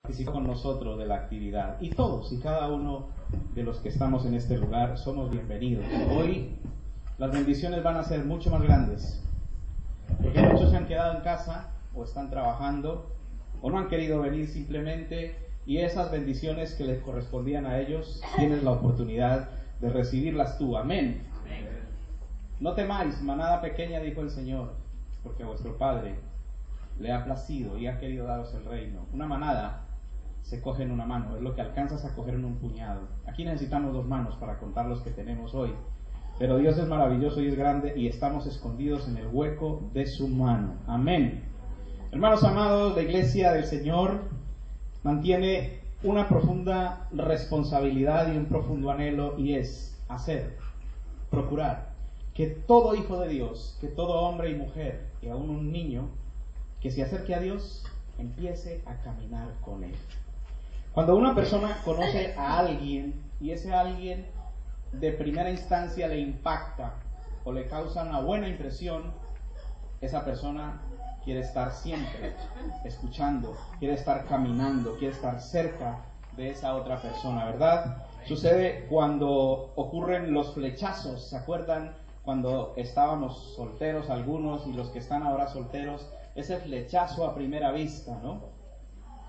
participó con nosotros de la actividad. Y todos y cada uno de los que estamos en este lugar somos bienvenidos. Hoy las bendiciones van a ser mucho más grandes, porque muchos se han quedado en casa o están trabajando o no han querido venir simplemente, y esas bendiciones que les correspondían a ellos tienes la oportunidad de recibirlas tú. Amén. No temáis, manada pequeña, dijo el Señor, porque a vuestro Padre le ha placido y ha querido daros el reino. Una manada se coge en una mano, es lo que alcanzas a coger en un puñado. Aquí necesitamos 2 manos para contar los que tenemos hoy. Pero Dios es maravilloso y es grande, y estamos escondidos en el hueco de su mano. Amén. Hermanos amados, la Iglesia del Señor mantiene una profunda responsabilidad y un profundo anhelo, y es hacer, procurar que todo hijo de Dios, que todo hombre y mujer, y aún un niño que se acerque a Dios, empiece a caminar con Él. Cuando una persona conoce a alguien y ese alguien de primera instancia le impacta o le causa una buena impresión, esa persona quiere estar siempre escuchando, quiere estar caminando, quiere estar cerca de esa otra persona, ¿verdad? Sucede cuando ocurren los flechazos. ¿Se acuerdan cuando estábamos solteros algunos, y los que están ahora solteros? Ese flechazo a primera vista, ¿no?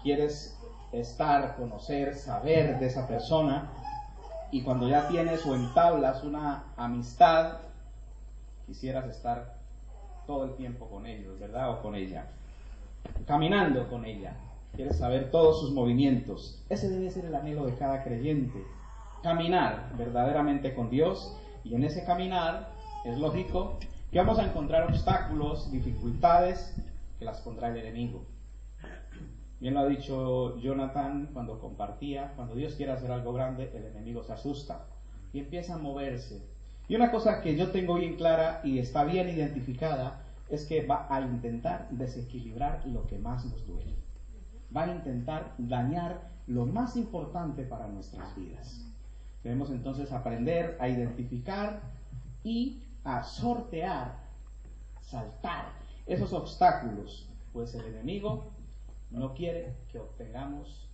Quieres estar, conocer, saber de esa persona, y cuando ya tienes o entablas una amistad, quisieras estar todo el tiempo con ellos, ¿verdad? O con ella, caminando con ella. Quieres saber todos sus movimientos. Ese debe ser el anhelo de cada creyente, caminar verdaderamente con Dios. Y en ese caminar es lógico que vamos a encontrar obstáculos, dificultades, que las pondrá el enemigo. Bien lo ha dicho Jonathan cuando compartía: cuando Dios quiere hacer algo grande, el enemigo se asusta y empieza a moverse. Y una cosa que yo tengo bien clara y está bien identificada es que va a intentar desequilibrar lo que más nos duele. Va a intentar dañar lo más importante para nuestras vidas. Debemos entonces aprender a identificar y a sortear, saltar esos obstáculos, pues el enemigo no quiere que obtengamos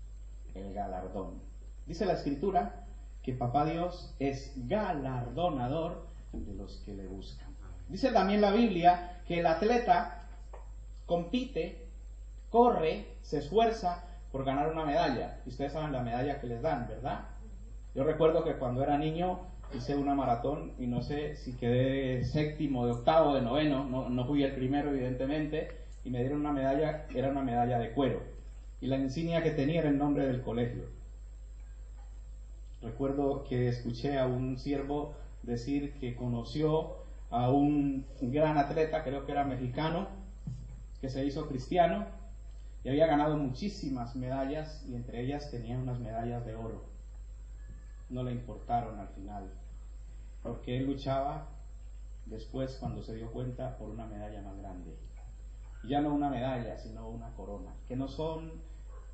el galardón. Dice la Escritura que Papá Dios es galardonador de los que le buscan. Dice también la Biblia que el atleta compite, corre, se esfuerza por ganar una medalla. Y ustedes saben la medalla que les dan, ¿verdad? Yo recuerdo que cuando era niño hice una maratón, y no sé si quedé séptimo, de octavo, de noveno, no fui el primero evidentemente, y me dieron una medalla, era una medalla de cuero, y la insignia que tenía era el nombre del colegio. Recuerdo que escuché a un siervo decir que conoció a un gran atleta, creo que era mexicano, que se hizo cristiano y había ganado muchísimas medallas, y entre ellas tenía unas medallas de oro. No le importaron al final, porque él luchaba después, cuando se dio cuenta, por una medalla más grande. Ya no una medalla, sino una corona, que no son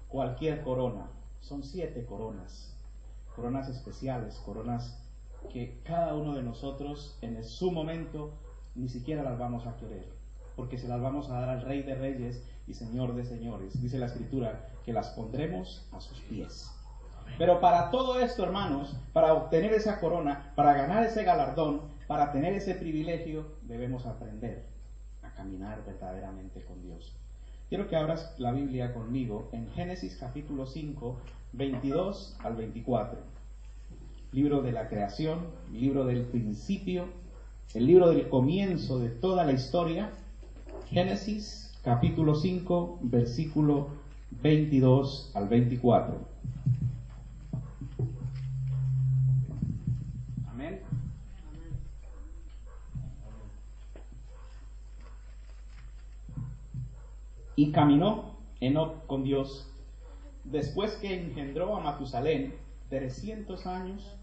cualquier corona, son 7 coronas, coronas especiales, coronas que cada uno de nosotros en su momento ni siquiera las vamos a querer, porque se las vamos a dar al Rey de Reyes y Señor de Señores. Dice la Escritura que las pondremos a sus pies. Pero para todo esto, hermanos, para obtener esa corona, para ganar ese galardón, para tener ese privilegio, debemos aprender a caminar verdaderamente con Dios. Quiero que abras la Biblia conmigo en Génesis capítulo 5, 22 al 24. Libro de la creación, libro del principio, el libro del comienzo de toda la historia. Génesis capítulo 5, versículo 22 al 24. Amén. Y caminó Enoc con Dios después que engendró a Matusalén 300 años,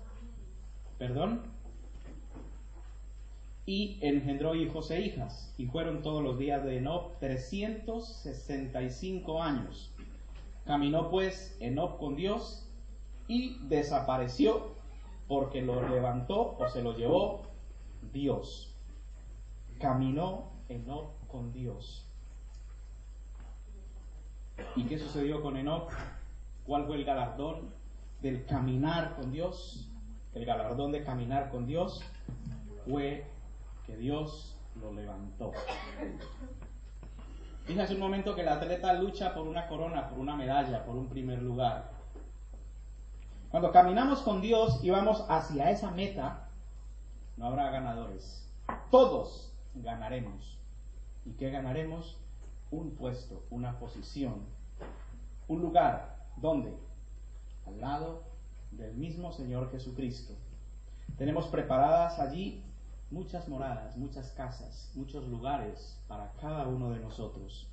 y engendró hijos e hijas, y fueron todos los días de Enoc 365 años. Caminó pues Enoc con Dios y desapareció, porque lo levantó o se lo llevó Dios. Caminó Enoc con Dios. ¿Y qué sucedió con Enoc? ¿Cuál fue el galardón del caminar con Dios? El galardón de caminar con Dios fue que Dios lo levantó. Dije hace un momento que el atleta lucha por una corona, por una medalla, por un primer lugar. Cuando caminamos con Dios y vamos hacia esa meta, no habrá ganadores. Todos ganaremos. ¿Y qué ganaremos? Un puesto, una posición, un lugar. ¿Dónde? Al lado del mismo Señor Jesucristo. Tenemos preparadas allí muchas moradas, muchas casas, muchos lugares para cada uno de nosotros.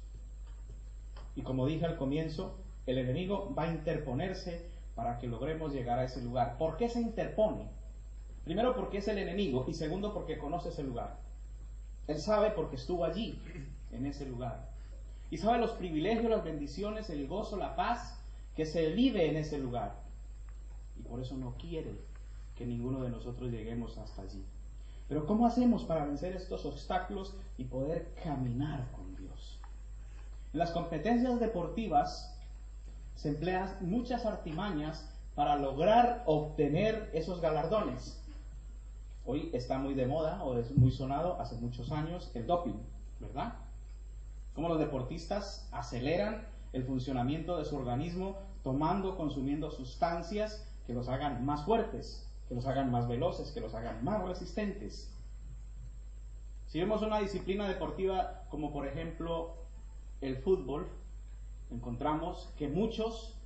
Y como dije al comienzo, el enemigo va a interponerse para que logremos llegar a ese lugar. ¿Por qué se interpone? Primero porque es el enemigo y segundo porque conoce ese lugar. Él sabe porque estuvo allí, en ese lugar. Y sabe los privilegios, las bendiciones, el gozo, la paz que se vive en ese lugar. Y por eso no quiere que ninguno de nosotros lleguemos hasta allí. Pero ¿cómo hacemos para vencer estos obstáculos y poder caminar con Dios? En las competencias deportivas se emplean muchas artimañas para lograr obtener esos galardones. Hoy está muy de moda, o es muy sonado, hace muchos años, el doping, ¿verdad? Cómo los deportistas aceleran el funcionamiento de su organismo tomando, consumiendo sustancias que los hagan más fuertes, que los hagan más veloces, que los hagan más resistentes. Si vemos una disciplina deportiva como por ejemplo el fútbol, encontramos que muchos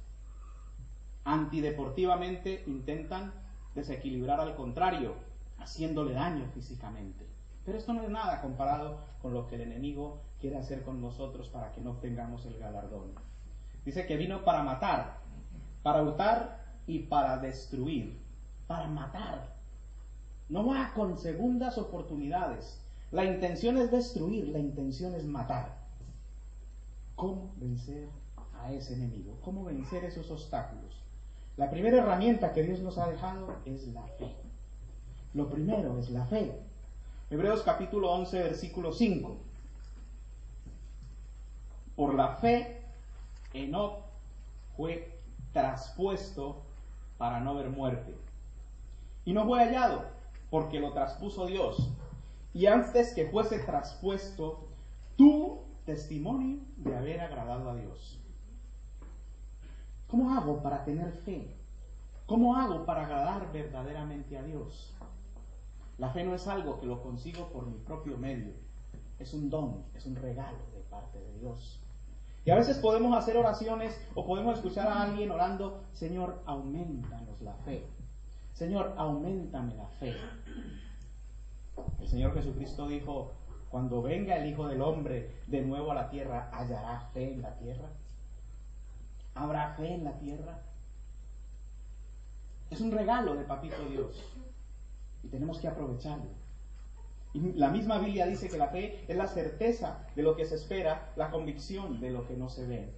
antideportivamente intentan desequilibrar al contrario, haciéndole daño físicamente. Pero esto no es nada comparado con lo que el enemigo quiere hacer con nosotros para que no obtengamos el galardón. Dice que vino para matar, para hurtar y para destruir. Para matar. No va con segundas oportunidades. La intención es destruir, la intención es matar. ¿Cómo vencer a ese enemigo? ¿Cómo vencer esos obstáculos? La primera herramienta que Dios nos ha dejado es la fe. Lo primero es la fe. Hebreos capítulo 11, versículo 5. Por la fe, Enoc fue traspuesto para no ver muerte. Y no fue hallado, porque lo traspuso Dios. Y antes que fuese traspuesto, tuvo testimonio de haber agradado a Dios. ¿Cómo hago para tener fe? ¿Cómo hago para agradar verdaderamente a Dios? La fe no es algo que lo consigo por mi propio medio. Es un don, es un regalo de parte de Dios. Y a veces podemos hacer oraciones o podemos escuchar a alguien orando: Señor, aumentanos la fe. Señor, auméntame la fe. El Señor Jesucristo dijo: cuando venga el Hijo del Hombre de nuevo a la tierra, ¿hallará fe en la tierra? ¿Habrá fe en la tierra? Es un regalo de Papito Dios y tenemos que aprovecharlo. Y la misma Biblia dice que la fe es la certeza de lo que se espera, la convicción de lo que no se ve.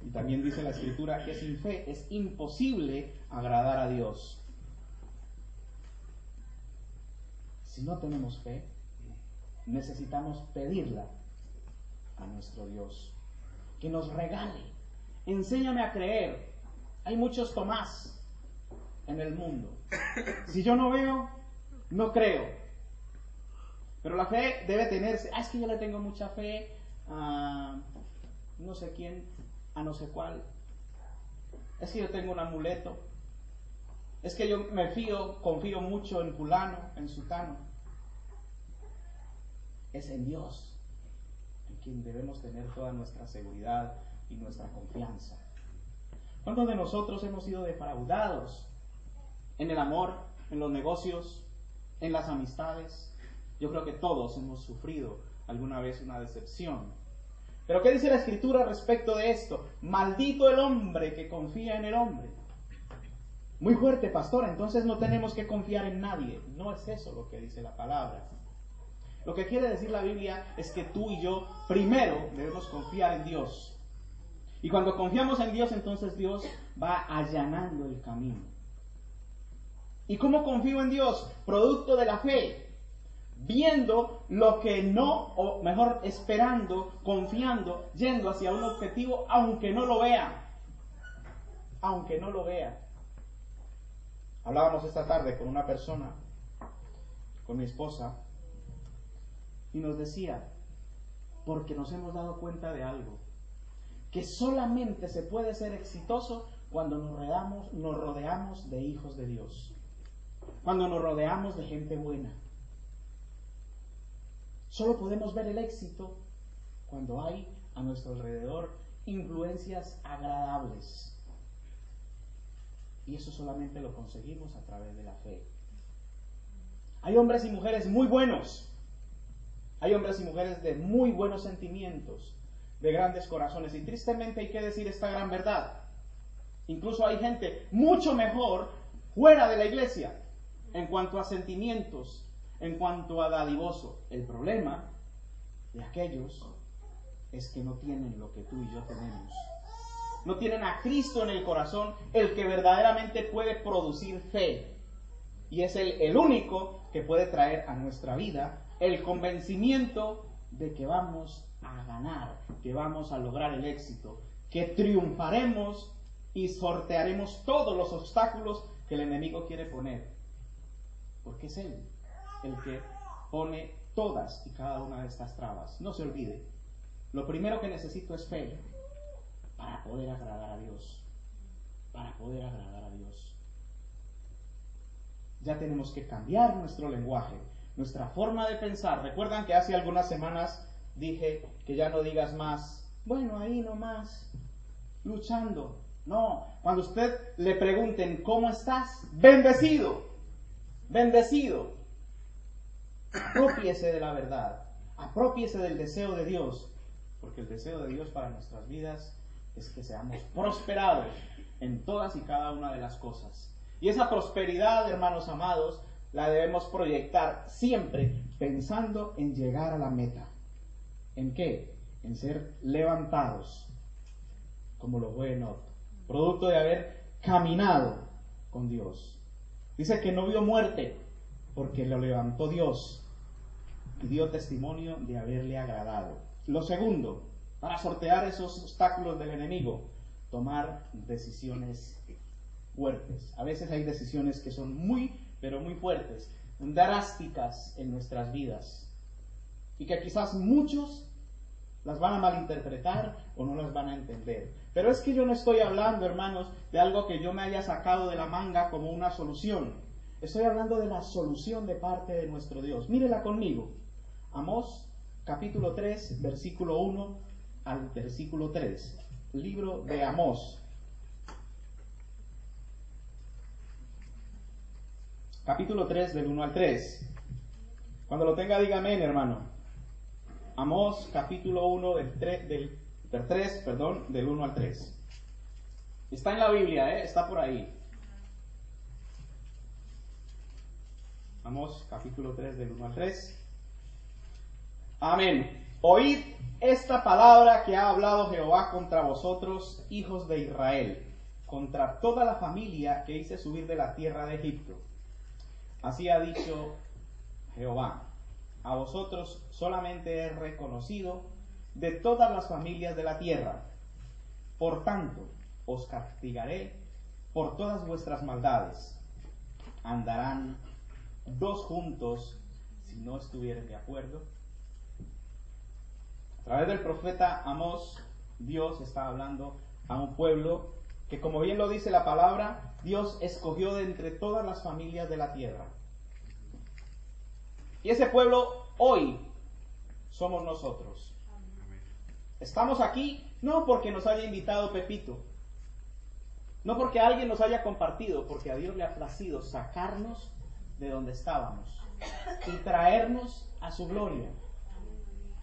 Y también dice la Escritura que sin fe es imposible agradar a Dios. Si no tenemos fe, necesitamos pedirla a nuestro Dios, que nos regale. Enséñame a creer. Hay muchos Tomás en el mundo. Si yo no veo, no creo. Pero la fe debe tenerse. Es que yo le tengo mucha fe a no sé quién, a no sé cuál. Es que yo tengo un amuleto. Es que yo confío mucho en fulano, en sutano. Es en Dios en quien debemos tener toda nuestra seguridad y nuestra confianza. ¿Cuántos de nosotros hemos sido defraudados en el amor, en los negocios, en las amistades? Yo creo que todos hemos sufrido alguna vez una decepción. Pero ¿qué dice la Escritura respecto de esto? Maldito el hombre que confía en el hombre. Muy fuerte, pastor, entonces no tenemos que confiar en nadie. No es eso lo que dice la palabra. Lo que quiere decir la Biblia es que tú y yo primero debemos confiar en Dios. Y cuando confiamos en Dios, entonces Dios va allanando el camino. ¿Y cómo confío en Dios? Producto de la fe. Viendo lo que no, o mejor esperando, confiando, yendo hacia un objetivo aunque no lo vea. aunque no lo vea. Hablábamos esta tarde con una persona, con mi esposa, y nos decía, porque nos hemos dado cuenta de algo, que solamente se puede ser exitoso cuando nos rodeamos de hijos de Dios, cuando nos rodeamos de gente buena. Solo podemos ver el éxito cuando hay a nuestro alrededor influencias agradables. Y eso solamente lo conseguimos a través de la fe. Hay hombres y mujeres muy buenos. Hay hombres y mujeres de muy buenos sentimientos, de grandes corazones. Y tristemente hay que decir esta gran verdad. Incluso hay gente mucho mejor fuera de la iglesia en cuanto a sentimientos, en cuanto a dadivoso. El problema de aquellos es que no tienen lo que tú y yo tenemos. No tienen a Cristo en el corazón, el que verdaderamente puede producir fe. Y es el único que puede traer a nuestra vida el convencimiento de que vamos a ganar, que vamos a lograr el éxito, que triunfaremos y sortearemos todos los obstáculos que el enemigo quiere poner. Porque es Él el que pone todas y cada una de estas trabas. No se olvide, lo primero que necesito es fe para poder agradar a Dios. Para poder agradar a Dios. Ya tenemos que cambiar nuestro lenguaje, nuestra forma de pensar. Recuerdan que hace algunas semanas dije que ya no digas más, bueno, ahí nomás, luchando. No, cuando usted le pregunten, ¿cómo estás? Bendecido, bendecido. Aprópiese de la verdad, aprópiese del deseo de Dios, porque el deseo de Dios para nuestras vidas es que seamos prosperados en todas y cada una de las cosas. Y esa prosperidad, hermanos amados, la debemos proyectar siempre pensando en llegar a la meta. ¿En qué? En ser levantados, como lo fue Enoc, producto de haber caminado con Dios. Dice que no vio muerte porque lo levantó Dios y dio testimonio de haberle agradado. Lo segundo, para sortear esos obstáculos del enemigo, tomar decisiones fuertes. A veces hay decisiones que son muy, pero muy fuertes, drásticas en nuestras vidas, y que quizás muchos las van a malinterpretar o no las van a entender. Pero es que yo no estoy hablando, hermanos, de algo que yo me haya sacado de la manga como una solución. Estoy hablando de la solución de parte de nuestro Dios. Mírela conmigo. Amós, capítulo 3, versículo 1 al versículo 3. Libro de Amós. Capítulo 3, del 1 al 3. Cuando lo tenga, diga amén, hermano. Amós, capítulo 1, del 1 al 3. Está en la Biblia, está por ahí. Amós, capítulo 3, del 1 al 3. Amén. Oíd esta palabra que ha hablado Jehová contra vosotros, hijos de Israel, contra toda la familia que hice subir de la tierra de Egipto. Así ha dicho Jehová: a vosotros solamente he reconocido de todas las familias de la tierra. Por tanto, os castigaré por todas vuestras maldades. ¿Andarán dos juntos si no estuvieren de acuerdo? A través del profeta Amós, Dios está hablando a un pueblo que, como bien lo dice la palabra, Dios escogió de entre todas las familias de la tierra. Y ese pueblo hoy somos nosotros. Estamos aquí no porque nos haya invitado Pepito, no porque alguien nos haya compartido, porque a Dios le ha placido sacarnos de donde estábamos y traernos a su gloria.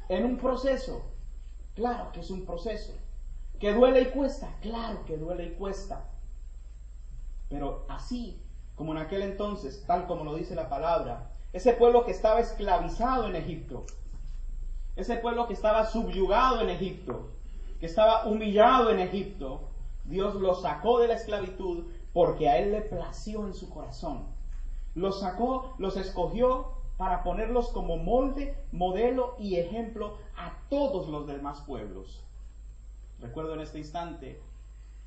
En un proceso, claro que es un proceso, que duele y cuesta, claro que duele y cuesta. Pero así como en aquel entonces, tal como lo dice la palabra, ese pueblo que estaba esclavizado en Egipto, ese pueblo que estaba subyugado en Egipto, que estaba humillado en Egipto, Dios los sacó de la esclavitud porque a Él le plació en su corazón. Los sacó, los escogió para ponerlos como molde, modelo y ejemplo a todos los demás pueblos. Recuerdo en este instante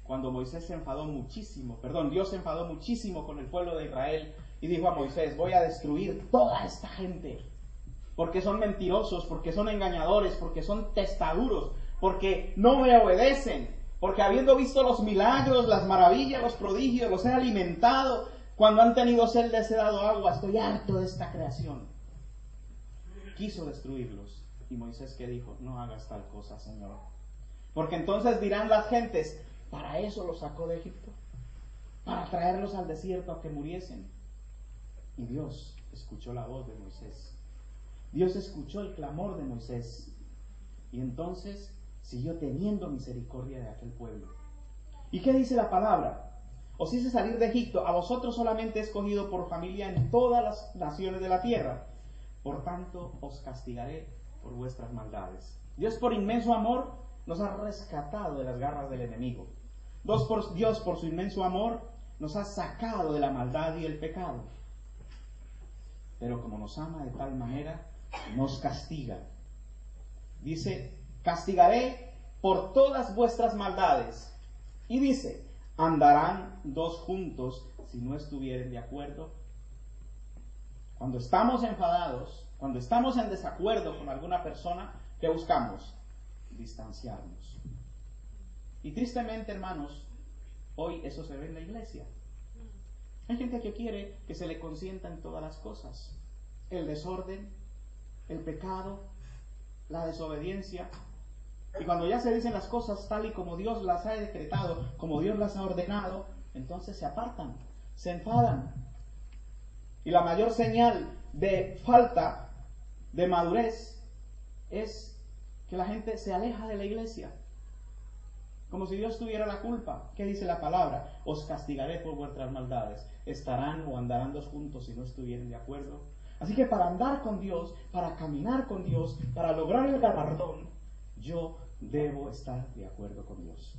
cuando Dios se enfadó muchísimo con el pueblo de Israel y dijo a Moisés: voy a destruir toda esta gente, porque son mentirosos, porque son engañadores, porque son testarudos, porque no me obedecen, porque habiendo visto los milagros, las maravillas, los prodigios, los he alimentado, cuando han tenido sed les he dado agua, estoy harto de esta creación. Quiso destruirlos. Y Moisés, ¿qué dijo? No hagas tal cosa, Señor, porque entonces dirán las gentes: ¿para eso los sacó de Egipto? ¿Para traerlos al desierto a que muriesen? Y Dios escuchó la voz de Moisés. Dios escuchó el clamor de Moisés. Y entonces siguió teniendo misericordia de aquel pueblo. ¿Y qué dice la palabra? Os hice salir de Egipto, a vosotros solamente he escogido por familia en todas las naciones de la tierra. Por tanto, os castigaré por vuestras maldades. Dios, por inmenso amor, nos ha rescatado de las garras del enemigo. Dios, por su inmenso amor, nos ha sacado de la maldad y el pecado. Pero como nos ama de tal manera, nos castiga. Dice: castigaré por todas vuestras maldades. Y dice: ¿andarán dos juntos si no estuvieren de acuerdo? Cuando estamos enfadados, cuando estamos en desacuerdo con alguna persona, ¿qué buscamos? Distanciarnos. Y tristemente, hermanos, hoy eso se ve en la iglesia. Hay gente que quiere que se le consienta en todas las cosas: el desorden, el pecado, la desobediencia. Y cuando ya se dicen las cosas tal y como Dios las ha decretado, como Dios las ha ordenado, entonces se apartan, se enfadan. Y la mayor señal de falta de madurez es que la gente se aleja de la iglesia, como si Dios tuviera la culpa. ¿Qué dice la palabra? Os castigaré por vuestras maldades. ¿Estarán o andarán dos juntos si no estuvieren de acuerdo? Así que para andar con Dios, para caminar con Dios, para lograr el galardón, yo debo estar de acuerdo con Dios.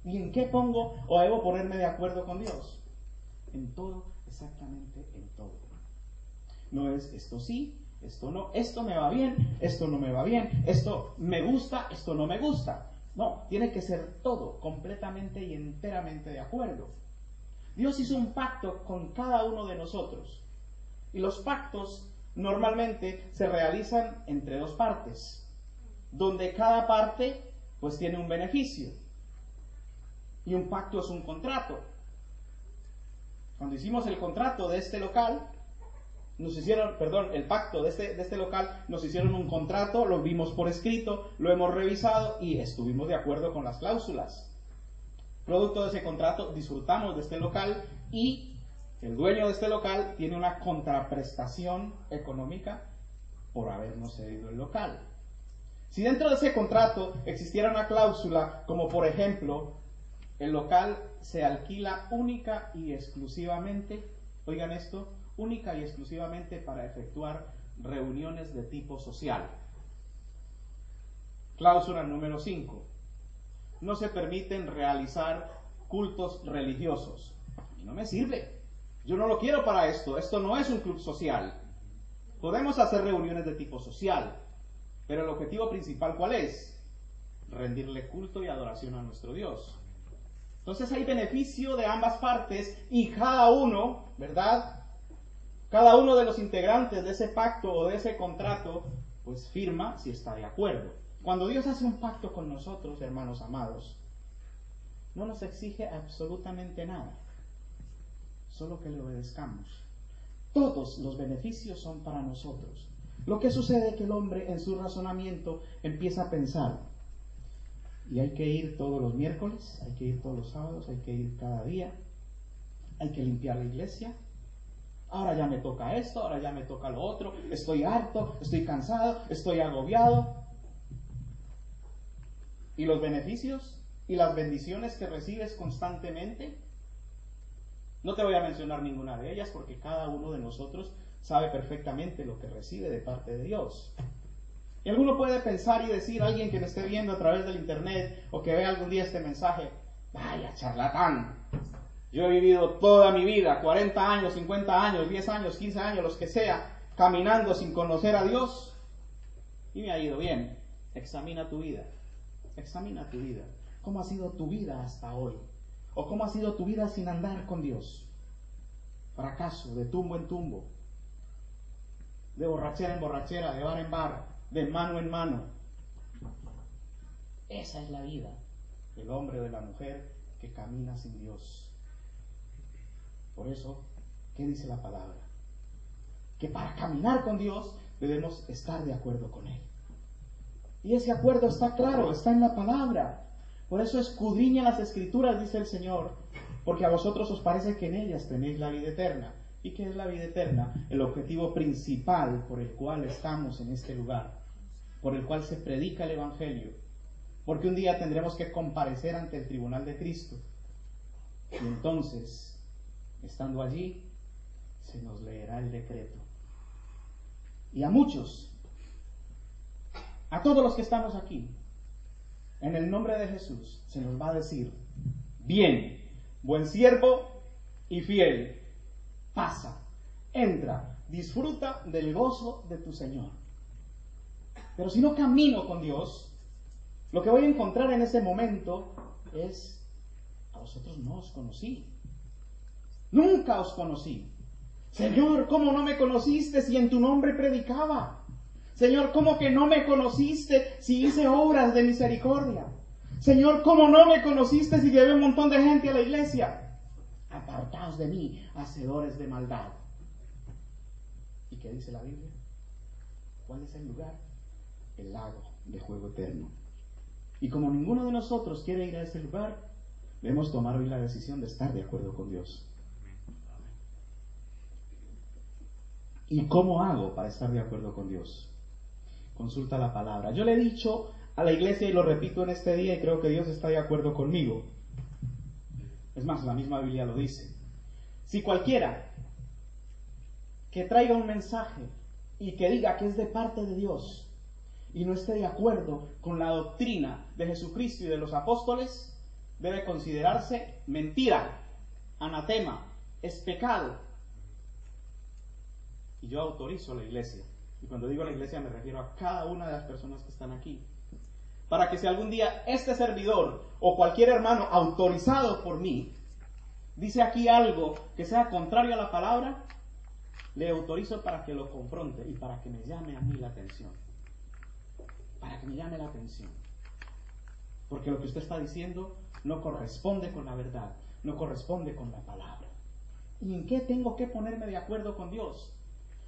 ¿Y en qué pongo o debo ponerme de acuerdo con Dios? En todo, exactamente en todo. No es esto sí, esto no, esto me va bien, esto no me va bien, esto me gusta, esto no me gusta. No, tiene que ser todo, completamente y enteramente de acuerdo. Dios hizo un pacto con cada uno de nosotros. Y los pactos normalmente se realizan entre dos partes, donde cada parte pues tiene un beneficio. Y un pacto es un contrato. Cuando hicimos el contrato de este local, el pacto de este local, nos hicieron un contrato, lo vimos por escrito, lo hemos revisado y estuvimos de acuerdo con las cláusulas. Producto de ese contrato, disfrutamos de este local y el dueño de este local tiene una contraprestación económica por habernos cedido el local. Si dentro de ese contrato existiera una cláusula, como por ejemplo, el local se alquila única y exclusivamente, oigan esto, única y exclusivamente para efectuar reuniones de tipo social. Cláusula número 5. No se permiten realizar cultos religiosos. A mí no me sirve. Yo no lo quiero para esto. Esto no es un club social. Podemos hacer reuniones de tipo social, pero el objetivo principal, ¿cuál es? Rendirle culto y adoración a nuestro Dios. Entonces hay beneficio de ambas partes y cada uno, ¿verdad? Cada uno de los integrantes de ese pacto o de ese contrato, pues firma si está de acuerdo. Cuando Dios hace un pacto con nosotros, hermanos amados, no nos exige absolutamente nada, solo que le obedezcamos. Todos los beneficios son para nosotros. Lo que sucede es que el hombre en su razonamiento empieza a pensar: y hay que ir todos los miércoles, hay que ir todos los sábados, hay que ir cada día, hay que limpiar la iglesia. Ahora ya me toca esto, ahora ya me toca lo otro, estoy harto, estoy cansado, estoy agobiado. ¿Y los beneficios y las bendiciones que recibes constantemente? No te voy a mencionar ninguna de ellas porque cada uno de nosotros sabe perfectamente lo que recibe de parte de Dios. Y alguno puede pensar y decir, alguien que me esté viendo a través del internet o que vea algún día este mensaje: vaya charlatán, yo he vivido toda mi vida, 40 años, 50 años, 10 años, 15 años, los que sea, caminando sin conocer a Dios y me ha ido bien. Examina tu vida, examina tu vida. ¿Cómo ha sido tu vida hasta hoy? ¿O cómo ha sido tu vida sin andar con Dios? Fracaso, de tumbo en tumbo, de borrachera en borrachera, de bar en bar, de mano en mano. Esa es la vida del hombre o de la mujer que camina sin Dios. Por eso, ¿qué dice la palabra? Que para caminar con Dios debemos estar de acuerdo con Él. Y ese acuerdo está claro, está en la palabra. Por eso escudriña las Escrituras, dice el Señor, porque a vosotros os parece que en ellas tenéis la vida eterna. ¿Y qué es la vida eterna? El objetivo principal por el cual estamos en este lugar, por el cual se predica el Evangelio. Porque un día tendremos que comparecer ante el tribunal de Cristo. Y entonces, estando allí, se nos leerá el decreto. Y a muchos, a todos los que estamos aquí, en el nombre de Jesús, se nos va a decir: bien, buen siervo y fiel, pasa, entra, disfruta del gozo de tu Señor. Pero si no camino con Dios, lo que voy a encontrar en ese momento es: a vosotros no os conocí, nunca os conocí. Señor, ¿cómo no me conociste si en tu nombre predicaba? Señor, ¿cómo que no me conociste si hice obras de misericordia? Señor, ¿cómo no me conociste si llevé un montón de gente a la iglesia? Apartaos de mí, hacedores de maldad. ¿Y qué dice la Biblia? ¿Cuál es el lugar? El lago de fuego eterno. Y como ninguno de nosotros quiere ir a ese lugar, debemos tomar hoy la decisión de estar de acuerdo con Dios. ¿Y cómo hago para estar de acuerdo con Dios? Consulta la palabra. Yo le he dicho a la iglesia y lo repito en este día y creo que Dios está de acuerdo conmigo. Es más, la misma Biblia lo dice. Si cualquiera que traiga un mensaje y que diga que es de parte de Dios y no esté de acuerdo con la doctrina de Jesucristo y de los apóstoles, debe considerarse mentira, anatema, es pecado. Y yo autorizo a la iglesia, y cuando digo la iglesia me refiero a cada una de las personas que están aquí, para que si algún día este servidor o cualquier hermano autorizado por mí dice aquí algo que sea contrario a la palabra, le autorizo para que lo confronte y para que me llame a mí la atención. Para que me llame la atención. Porque lo que usted está diciendo no corresponde con la verdad, no corresponde con la palabra. ¿Y en qué tengo que ponerme de acuerdo con Dios?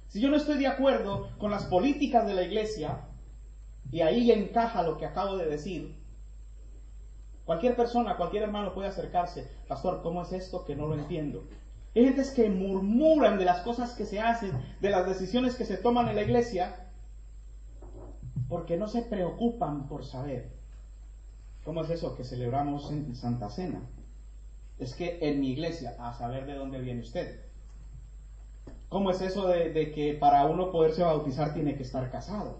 Si yo no estoy de acuerdo con las políticas de la iglesia, y ahí encaja lo que acabo de decir, cualquier persona, cualquier hermano puede acercarse: pastor, ¿cómo es esto que no lo entiendo? Hay gentes que murmuran de las cosas que se hacen, de las decisiones que se toman en la iglesia, porque no se preocupan por saber. ¿Cómo es eso que celebramos en Santa Cena? Es que en mi iglesia, a saber de dónde viene usted. ¿Cómo es eso de que para uno poderse bautizar tiene que estar casado?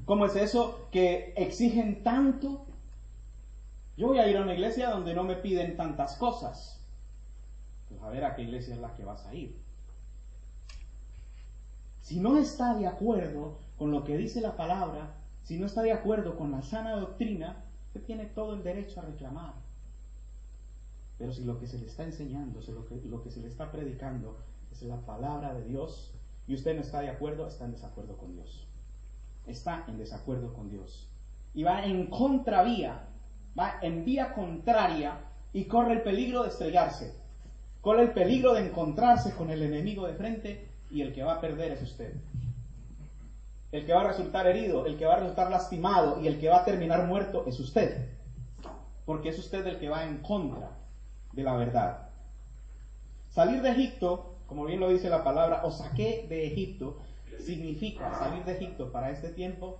¿Cómo es eso que exigen tanto? Yo voy a ir a una iglesia donde no me piden tantas cosas. Pues a ver a qué iglesia es la que vas a ir. Si no está de acuerdo con lo que dice la palabra, si no está de acuerdo con la sana doctrina, usted tiene todo el derecho a reclamar. Pero si lo que se le está enseñando, si lo que se le está predicando es la palabra de Dios, y usted no está de acuerdo, está en desacuerdo con Dios. Está en desacuerdo con Dios. Y va en contravía, va en vía contraria y corre el peligro de estrellarse. Corre el peligro de encontrarse con el enemigo de frente y el que va a perder es usted. El que va a resultar herido, el que va a resultar lastimado y el que va a terminar muerto es usted. Porque es usted el que va en contra de la verdad. Salir de Egipto, como bien lo dice la palabra, os saqué de Egipto, significa, salir de Egipto para este tiempo,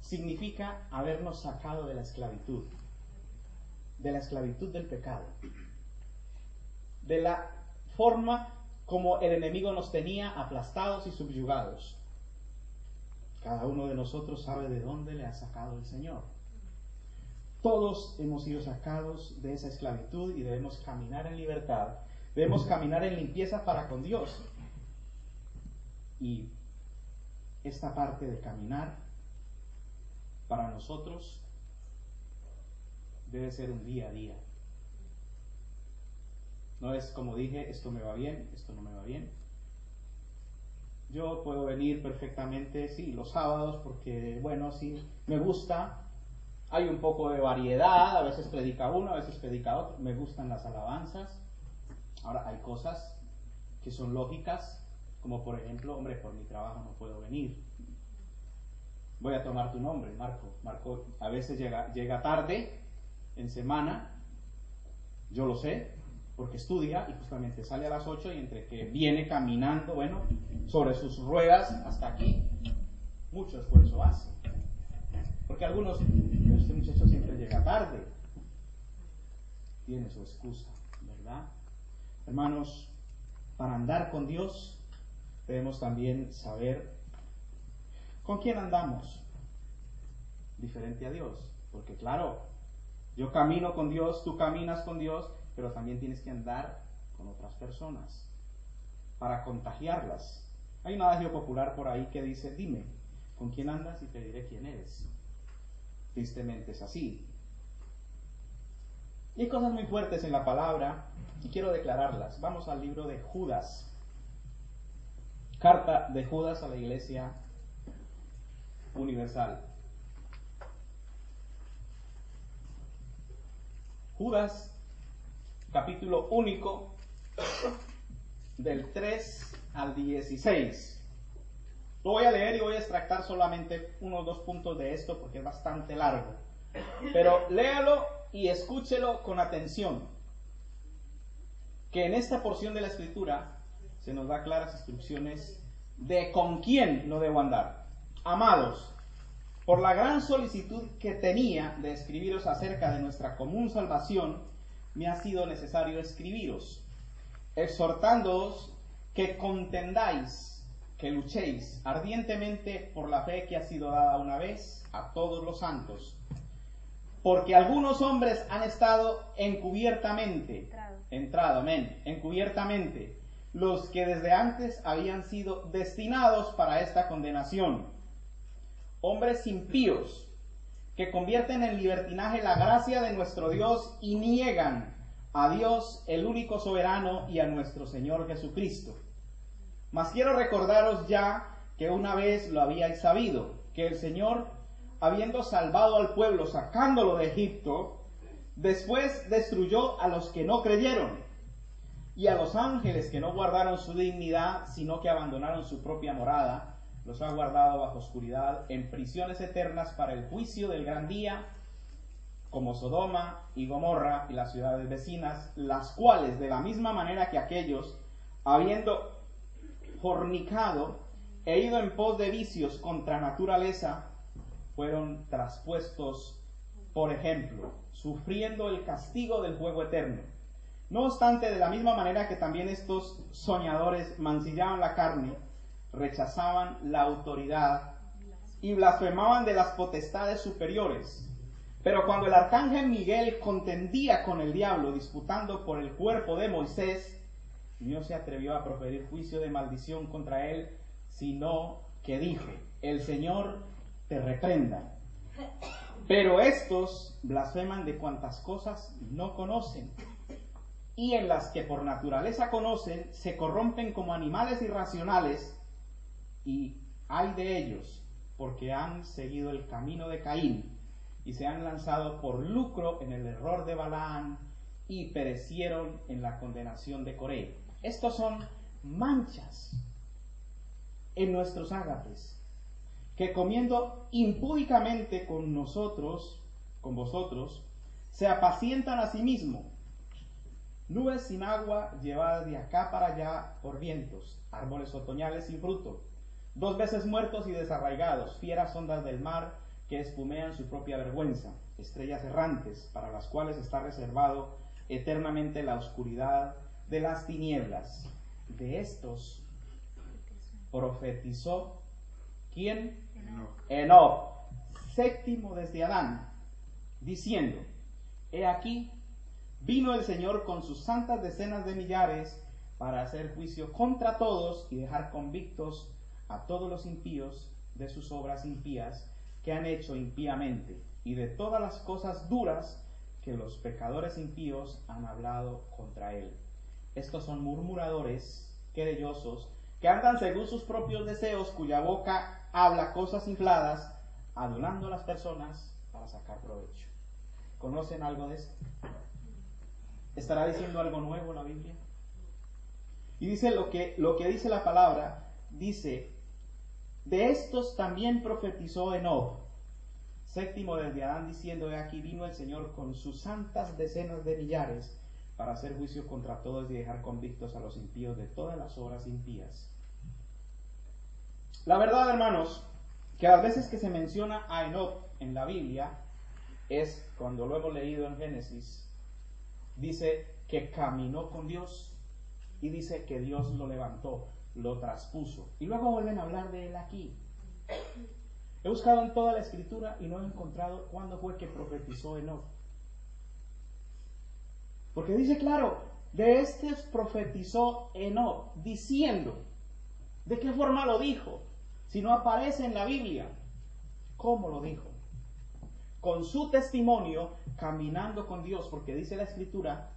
significa habernos sacado de la esclavitud del pecado, de la forma como el enemigo nos tenía aplastados y subyugados. Cada uno de nosotros sabe de dónde le ha sacado el Señor. Todos hemos sido sacados de esa esclavitud y debemos caminar en libertad. Debemos caminar en limpieza para con Dios. Y esta parte de caminar para nosotros debe ser un día a día. No es como dije, esto me va bien, esto no me va bien. Yo puedo venir perfectamente, sí, los sábados, porque, bueno, sí, me gusta. Hay un poco de variedad, a veces predica uno, a veces predica otro. Me gustan las alabanzas. Ahora, hay cosas que son lógicas, como por ejemplo, hombre, por mi trabajo no puedo venir. Voy a tomar tu nombre, Marco. Marco a veces llega tarde en semana, yo lo sé, porque estudia y justamente sale a las 8 y entre que viene caminando, bueno, sobre sus ruedas hasta aquí, mucho esfuerzo hace. Porque algunos, este muchacho siempre llega tarde, tiene su excusa, ¿verdad? Hermanos, para andar con Dios debemos también saber con quién andamos, diferente a Dios, porque claro, yo camino con Dios, tú caminas con Dios, pero también tienes que andar con otras personas para contagiarlas. Hay un adagio popular por ahí que dice, dime, ¿con quién andas y te diré quién eres? Tristemente es así. Y hay cosas muy fuertes en la palabra y quiero declararlas. Vamos al libro de Judas. Carta de Judas a la Iglesia Universal. Judas, capítulo único, del 3 al 16. Lo voy a leer y voy a extractar solamente unos o dos puntos de esto porque es bastante largo. Pero léalo y escúchelo con atención. Que en esta porción de la Escritura se nos da claras instrucciones de con quién no debo andar. Amados, por la gran solicitud que tenía de escribiros acerca de nuestra común salvación, me ha sido necesario escribiros, exhortándoos que contendáis, que luchéis ardientemente por la fe que ha sido dada una vez a todos los santos. Porque algunos hombres han estado encubiertamente, encubiertamente, los que desde antes habían sido destinados para esta condenación. Hombres impíos, que convierten en libertinaje la gracia de nuestro Dios y niegan a Dios, el único soberano, y a nuestro Señor Jesucristo. Mas quiero recordaros ya que una vez lo habíais sabido, que el Señor, habiendo salvado al pueblo, sacándolo de Egipto, después destruyó a los que no creyeron, y a los ángeles que no guardaron su dignidad, sino que abandonaron su propia morada, los ha guardado bajo oscuridad en prisiones eternas para el juicio del gran día, como Sodoma y Gomorra y las ciudades vecinas, las cuales, de la misma manera que aquellos, habiendo fornicado e ido en pos de vicios contra naturaleza, fueron traspuestos, por ejemplo, sufriendo el castigo del fuego eterno. No obstante, de la misma manera que también estos soñadores mancillaban la carne, rechazaban la autoridad y blasfemaban de las potestades superiores. Pero cuando el arcángel Miguel contendía con el diablo, disputando por el cuerpo de Moisés, no se atrevió a proferir juicio de maldición contra él, sino que dijo: el Señor te reprenda. Pero estos blasfeman de cuantas cosas no conocen, y en las que por naturaleza conocen, se corrompen como animales irracionales, y ay de ellos, porque han seguido el camino de Caín, y se han lanzado por lucro en el error de Balaán, y perecieron en la condenación de Coré. Estos son manchas en nuestros ágapes, que comiendo impúdicamente con nosotros, con vosotros, se apacientan a sí mismos. Nubes sin agua llevadas de acá para allá por vientos, árboles otoñales sin fruto, 2 veces muertos y desarraigados, fieras ondas del mar que espumean su propia vergüenza, estrellas errantes para las cuales está reservado eternamente la oscuridad de las tinieblas. De estos profetizó ¿quién? Enoc, séptimo desde Adán, diciendo: he aquí, vino el Señor con sus santas decenas de millares para hacer juicio contra todos y dejar convictos a todos los impíos de sus obras impías que han hecho impíamente, y de todas las cosas duras que los pecadores impíos han hablado contra él. Estos son murmuradores, querellosos, que andan según sus propios deseos, cuya boca habla cosas infladas, adulando a las personas para sacar provecho. ¿Conocen algo de esto? ¿Estará diciendo algo nuevo la Biblia? Y dice lo que dice la palabra, dice, de estos también profetizó Enoc, séptimo desde Adán, diciendo, he aquí vino el Señor con sus santas decenas de millares para hacer juicio contra todos y dejar convictos a los impíos de todas las obras impías. La verdad, hermanos, que las veces que se menciona a Enoc en la Biblia, es cuando lo hemos leído en Génesis, dice que caminó con Dios y dice que Dios lo levantó, lo traspuso. Y luego vuelven a hablar de él aquí. He buscado en toda la escritura y no he encontrado cuándo fue que profetizó Enoc. Porque dice claro, de este profetizó Enoc, diciendo, ¿de qué forma lo dijo? Si no aparece en la Biblia, ¿cómo lo dijo? Con su testimonio, caminando con Dios, porque dice la escritura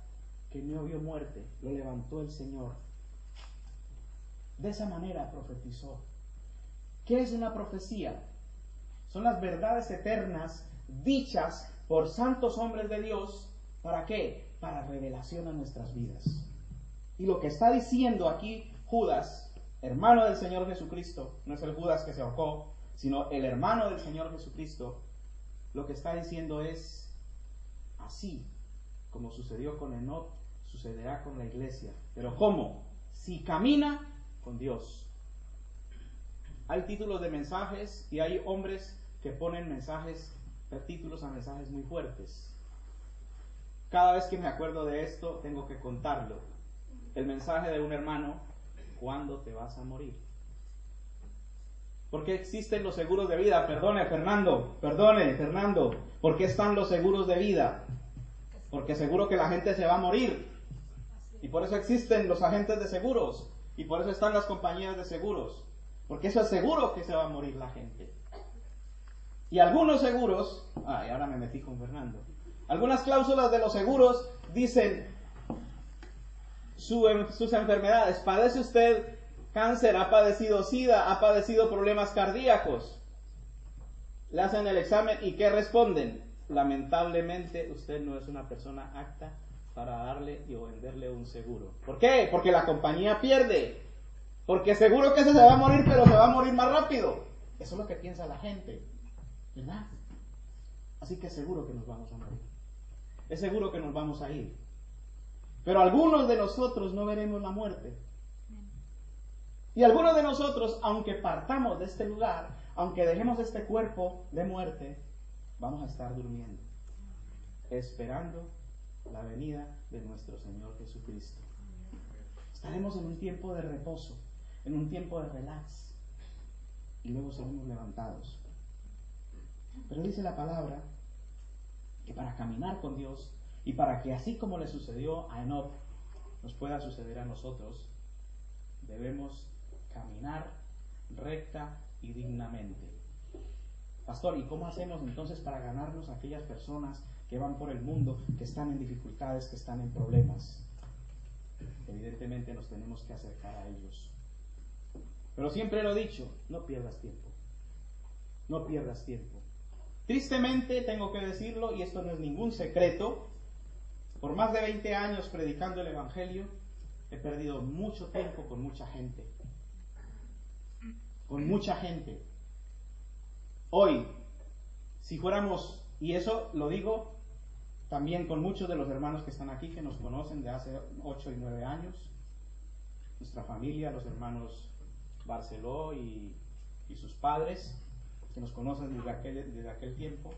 que no vio muerte, lo levantó el Señor. De esa manera profetizó. ¿Qué es una profecía? Son las verdades eternas dichas por santos hombres de Dios. ¿Para qué? Para revelación a nuestras vidas. Y lo que está diciendo aquí Judas, hermano del Señor Jesucristo, no es el Judas que se ahorcó, sino el hermano del Señor Jesucristo, lo que está diciendo es, así como sucedió con Enoc, sucederá con la iglesia. ¿Pero cómo? Si camina con Dios. Hay títulos de mensajes y hay hombres que ponen títulos a mensajes muy fuertes. Cada vez que me acuerdo de esto, tengo que contarlo. El mensaje de un hermano, ¿cuándo te vas a morir? ¿Por qué existen los seguros de vida? Perdone, Fernando. ¿Por qué están los seguros de vida? Porque seguro que la gente se va a morir. Y por eso existen los agentes de seguros. Y por eso están las compañías de seguros. Porque eso es seguro que se va a morir la gente. Y algunos seguros, y ahora me metí con Fernando. Algunas cláusulas de los seguros dicen sus enfermedades. ¿Padece usted cáncer? ¿Ha padecido SIDA? ¿Ha padecido problemas cardíacos? Le hacen el examen y ¿qué responden? Lamentablemente usted no es una persona apta para darle o venderle un seguro. ¿Por qué? Porque la compañía pierde. Porque seguro que ese se va a morir, pero se va a morir más rápido. Eso es lo que piensa la gente, ¿verdad? Así que es seguro que nos vamos a morir. Es seguro que nos vamos a ir. Pero algunos de nosotros no veremos la muerte. Y algunos de nosotros, aunque partamos de este lugar, aunque dejemos este cuerpo de muerte, vamos a estar durmiendo, esperando la venida de nuestro Señor Jesucristo. Estaremos en un tiempo de reposo, en un tiempo de relax, y luego seremos levantados. Pero dice la palabra que para caminar con Dios y para que así como le sucedió a Enoc nos pueda suceder a nosotros, debemos caminar recta y dignamente. Pastor, ¿y cómo hacemos entonces para ganarnos a aquellas personas que van por el mundo, que están en dificultades, que están en problemas? Evidentemente nos tenemos que acercar a ellos. Pero siempre lo he dicho, no pierdas tiempo. No pierdas tiempo. Tristemente tengo que decirlo, y esto no es ningún secreto, por más de 20 años predicando el Evangelio, he perdido mucho tiempo con mucha gente. Con mucha gente. Hoy, si fuéramos, y eso lo digo también con muchos de los hermanos que están aquí, que nos conocen de hace 8 y 9 años, nuestra familia, los hermanos Barceló y sus padres, que nos conocen desde aquel tiempo.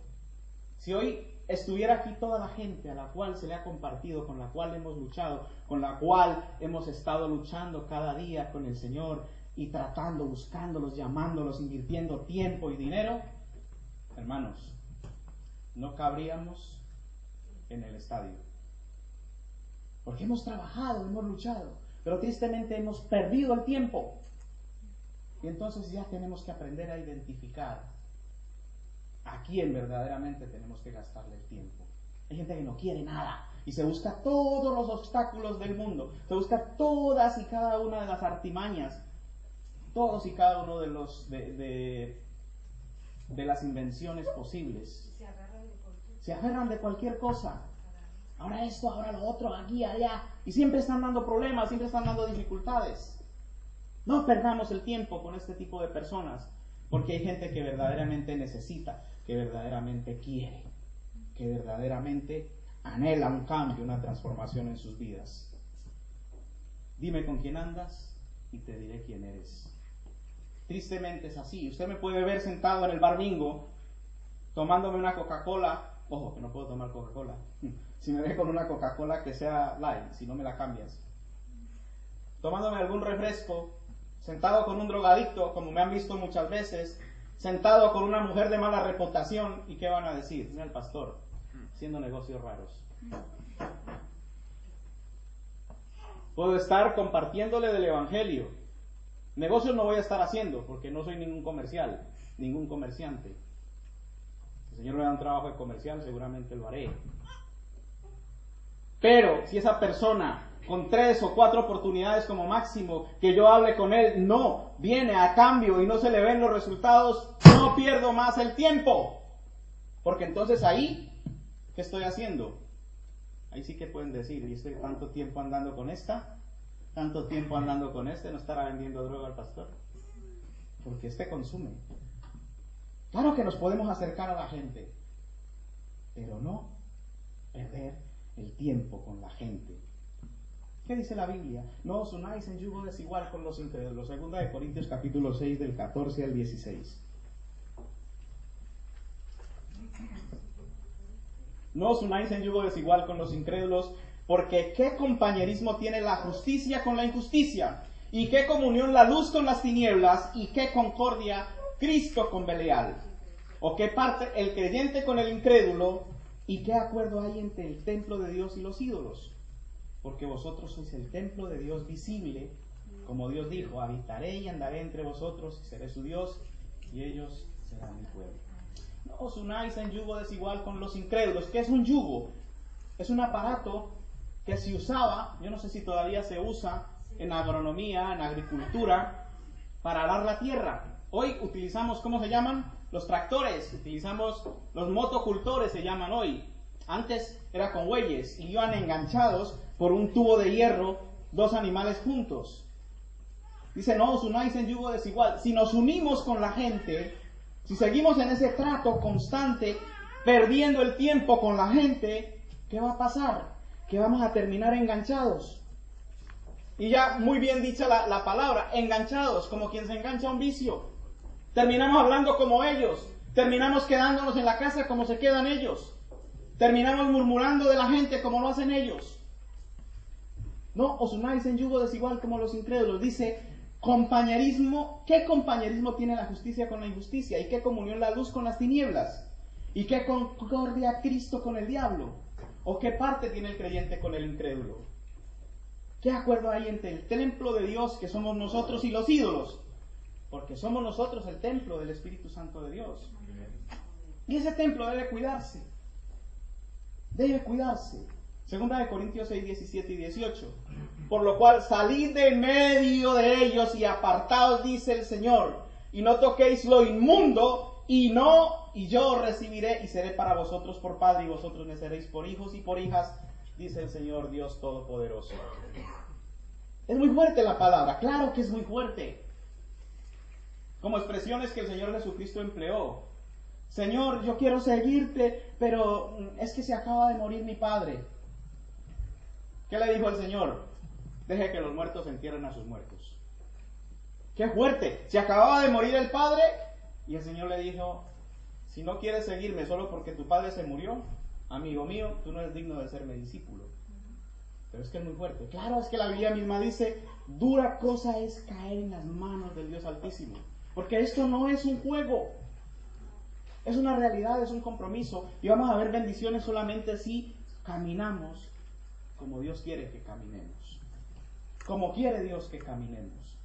Si hoy estuviera aquí toda la gente a la cual se le ha compartido, con la cual hemos luchado, con la cual hemos estado luchando cada día con el Señor y tratando, buscándolos, llamándolos, invirtiendo tiempo y dinero, hermanos, no cabríamos en el estadio. Porque hemos trabajado, hemos luchado, pero tristemente hemos perdido el tiempo. Y entonces ya tenemos que aprender a identificar a quién verdaderamente tenemos que gastarle el tiempo. Hay gente que no quiere nada y se busca todos los obstáculos del mundo, se busca todas y cada una de las artimañas, todos y cada uno de los de las invenciones posibles. Se aferran de cualquier cosa. Ahora esto, ahora lo otro, aquí, allá, y siempre están dando problemas, siempre están dando dificultades. No perdamos el tiempo con este tipo de personas, porque hay gente que verdaderamente necesita, que verdaderamente quiere, que verdaderamente anhela un cambio, una transformación en sus vidas. Dime con quién andas y te diré quién eres. Tristemente es así. Usted me puede ver sentado en el bar Bingo, tomándome una Coca-Cola. Ojo, que no puedo tomar Coca-Cola. Si me ve con una Coca-Cola que sea light, si no me la cambias. Tomándome algún refresco, sentado con un drogadicto, como me han visto muchas veces, sentado con una mujer de mala reputación. ¿Y qué van a decir? Mira el pastor, haciendo negocios raros. Puedo estar compartiéndole del evangelio. Negocios no voy a estar haciendo, porque no soy ningún comercial, ningún comerciante. Si el Señor me da un trabajo de comercial, seguramente lo haré. Pero si esa persona, con 3 o 4 oportunidades como máximo, que yo hable con él, no viene a cambio y no se le ven los resultados, no pierdo más el tiempo. Porque entonces ahí, ¿qué estoy haciendo? Ahí sí que pueden decir, ¿y estoy tanto tiempo andando con esta? ¿Tanto tiempo andando con este? ¿No estará vendiendo droga al pastor? Porque este consume. Claro que nos podemos acercar a la gente, pero no perder el tiempo con la gente. ¿Qué dice la Biblia? No os unáis en yugo desigual con los incrédulos. Segunda de Corintios capítulo 6 del 14 al 16. No os unáis en yugo desigual con los incrédulos, porque ¿qué compañerismo tiene la justicia con la injusticia? ¿Y qué comunión la luz con las tinieblas? ¿Y qué concordia Cristo con Belial? ¿O qué parte el creyente con el incrédulo? ¿Y qué acuerdo hay entre el templo de Dios y los ídolos? Porque vosotros sois el templo de Dios visible, como Dios dijo, habitaré y andaré entre vosotros, y seré su Dios, y ellos serán mi pueblo. No os unáis en yugo desigual con los incrédulos. ¿Qué es un yugo? Es un aparato que se usaba, yo no sé si todavía se usa, en agronomía, en agricultura, para arar la tierra. Hoy utilizamos, ¿cómo se llaman? Los tractores, utilizamos los motocultores, se llaman hoy. Antes era con bueyes y iban enganchados por un tubo de hierro 2 animales juntos. Dice, no os unáis en yugo desigual. Si nos unimos con la gente, si seguimos en ese trato constante, perdiendo el tiempo con la gente, ¿qué va a pasar? Que vamos a terminar enganchados. Y ya muy bien dicha la palabra, enganchados, como quien se engancha a un vicio. Terminamos hablando como ellos, terminamos quedándonos en la casa como se quedan ellos, terminamos murmurando de la gente como lo hacen ellos. No os unáis en yugo desigual como los incrédulos. Dice, compañerismo. ¿Qué compañerismo tiene la justicia con la injusticia? ¿Y qué comunión la luz con las tinieblas? ¿Y qué concordia Cristo con el diablo? ¿O qué parte tiene el creyente con el incrédulo? ¿Qué acuerdo hay entre el templo de Dios, que somos nosotros, y los ídolos? Porque somos nosotros el templo del Espíritu Santo de Dios. Y ese templo debe cuidarse. Debe cuidarse. Segunda de Corintios 6, 17 y 18. Por lo cual, salid de medio de ellos y apartaos, dice el Señor, y no toquéis lo inmundo, y yo recibiré y seré para vosotros por padre, y vosotros me seréis por hijos y por hijas, dice el Señor Dios Todopoderoso. Es muy fuerte la palabra, claro que es muy fuerte. Como expresiones que el Señor Jesucristo empleó. Señor, yo quiero seguirte, pero es que se acaba de morir mi padre. ¿Qué le dijo el Señor? Deje que los muertos entierren a sus muertos. ¡Qué fuerte! Se acababa de morir el padre y el Señor le dijo, si no quieres seguirme solo porque tu padre se murió, amigo mío, tú no eres digno de ser mi discípulo. Pero es que es muy fuerte. Claro, es que la Biblia misma dice, dura cosa es caer en las manos del Dios Altísimo. Porque esto no es un juego. Es una realidad, es un compromiso. Y vamos a ver bendiciones solamente si caminamos como Dios quiere que caminemos. Como quiere Dios que caminemos.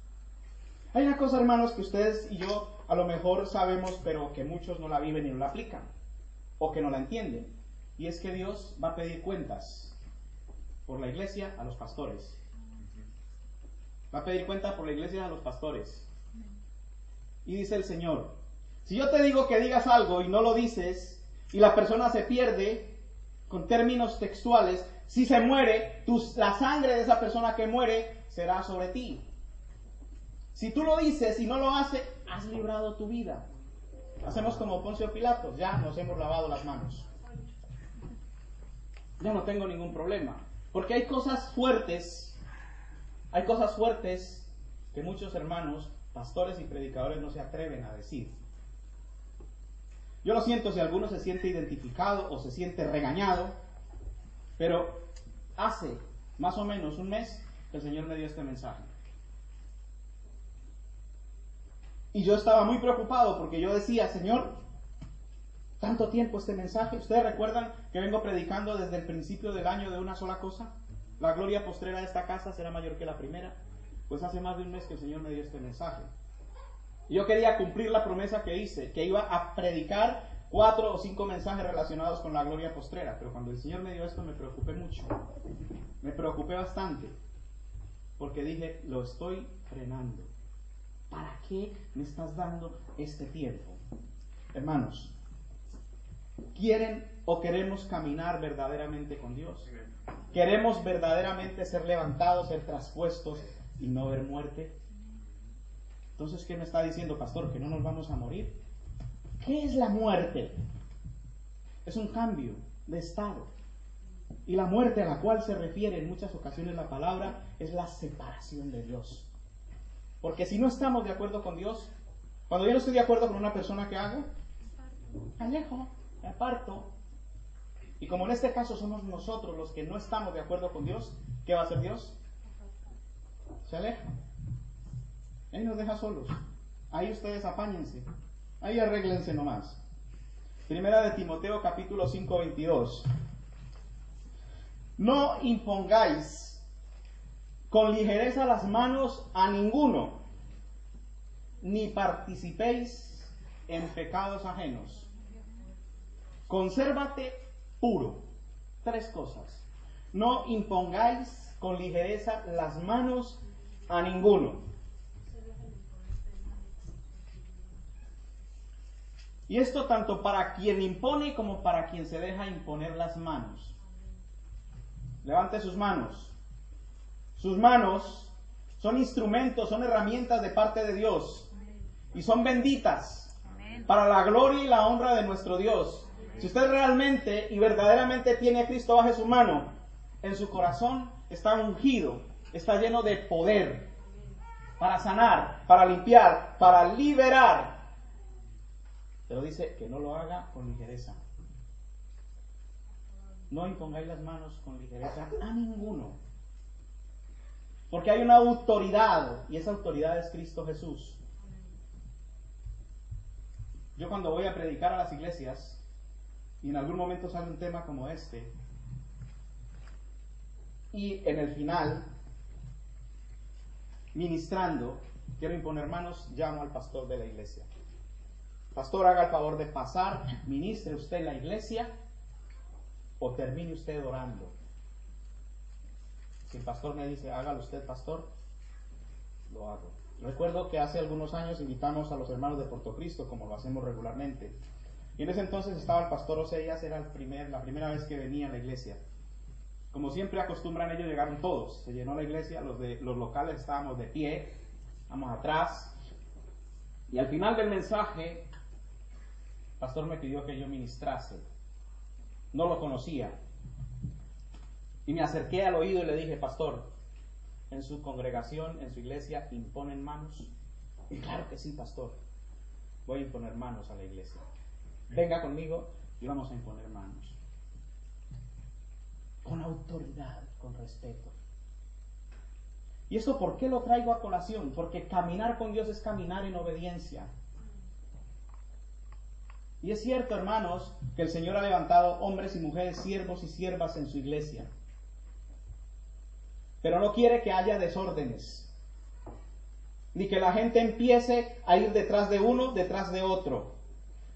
Hay una cosa, hermanos, que ustedes y yo a lo mejor sabemos, pero que muchos no la viven y no la aplican. O que no la entienden. Y es que Dios va a pedir cuentas por la iglesia a los pastores. Va a pedir cuenta por la iglesia a los pastores. Y dice el Señor, si yo te digo que digas algo y no lo dices, y la persona se pierde, con términos textuales, si se muere, la sangre de esa persona que muere será sobre ti. Si tú lo dices y no lo haces, has librado tu vida. Hacemos como Poncio Pilatos, ya nos hemos lavado las manos. Ya no tengo ningún problema. Porque hay cosas fuertes que muchos hermanos, pastores y predicadores no se atreven a decir. Yo lo siento si alguno se siente identificado o se siente regañado, pero hace más o menos un mes que el Señor me dio este mensaje. Y yo estaba muy preocupado porque yo decía, Señor, tanto tiempo este mensaje. ¿Ustedes recuerdan que vengo predicando desde el principio del año de una sola cosa? La gloria postrera de esta casa será mayor que la primera. Pues hace más de un mes que el Señor me dio este mensaje. Y yo quería cumplir la promesa que hice, que iba a predicar 4 o 5 mensajes relacionados con la gloria postrera. Pero cuando el Señor me dio esto me preocupé mucho. Me preocupé bastante. Porque dije, lo estoy frenando. ¿Para qué me estás dando este tiempo? Hermanos, ¿quieren o queremos caminar verdaderamente con Dios? ¿Queremos verdaderamente ser levantados, ser traspuestos y no ver muerte? Entonces, ¿qué me está diciendo, pastor? ¿Que no nos vamos a morir? ¿Qué es la muerte? Es un cambio de estado. Y la muerte a la cual se refiere en muchas ocasiones la palabra es la separación de Dios. Porque si no estamos de acuerdo con Dios, cuando yo no estoy de acuerdo con una persona, ¿qué hago? Me alejo, me aparto. Y como en este caso somos nosotros los que no estamos de acuerdo con Dios, ¿qué va a hacer Dios? Se aleja. Ahí nos deja solos. Ahí ustedes apáñense. Ahí arréglense nomás. Primera de Timoteo capítulo 5, 22. No impongáis con ligereza las manos a ninguno, ni participéis en pecados ajenos. Consérvate puro. 3 cosas. No impongáis con ligereza las manos a ninguno. Y esto tanto para quien impone como para quien se deja imponer las manos. Levante sus manos. Sus manos son instrumentos, son herramientas de parte de Dios. Y son benditas para la gloria y la honra de nuestro Dios. Si usted realmente y verdaderamente tiene a Cristo bajo su mano, en su corazón está ungido, está lleno de poder para sanar, para limpiar, para liberar. Pero dice que no lo haga con ligereza. No impongáis las manos con ligereza a ninguno. Porque hay una autoridad, y esa autoridad es Cristo Jesús. Yo cuando voy a predicar a las iglesias, y en algún momento sale un tema como este, y en el final, ministrando, quiero imponer manos, llamo al pastor de la iglesia. Pastor, haga el favor de pasar, ministre usted en la iglesia, o termine usted orando. Si el pastor me dice, hágalo usted, pastor, lo hago. Recuerdo que hace algunos años invitamos a los hermanos de Puerto Cristo, como lo hacemos regularmente. Y en ese entonces estaba el pastor Oseías, era la primera vez que venía a la iglesia. Como siempre acostumbran ellos, llegaron todos. Se llenó la iglesia, los locales estábamos de pie, vamos atrás. Y al final del mensaje, el pastor me pidió que yo ministrase. No lo conocía. Y me acerqué al oído y le dije, pastor, ¿en su congregación, en su iglesia, imponen manos? Y claro que sí, pastor. Voy a imponer manos a la iglesia. Venga conmigo y vamos a imponer manos. Con autoridad, con respeto. ¿Y esto por qué lo traigo a colación? Porque caminar con Dios es caminar en obediencia. Y es cierto, hermanos, que el Señor ha levantado hombres y mujeres, siervos y siervas en su iglesia. Pero no quiere que haya desórdenes, ni que la gente empiece a ir detrás de uno, detrás de otro,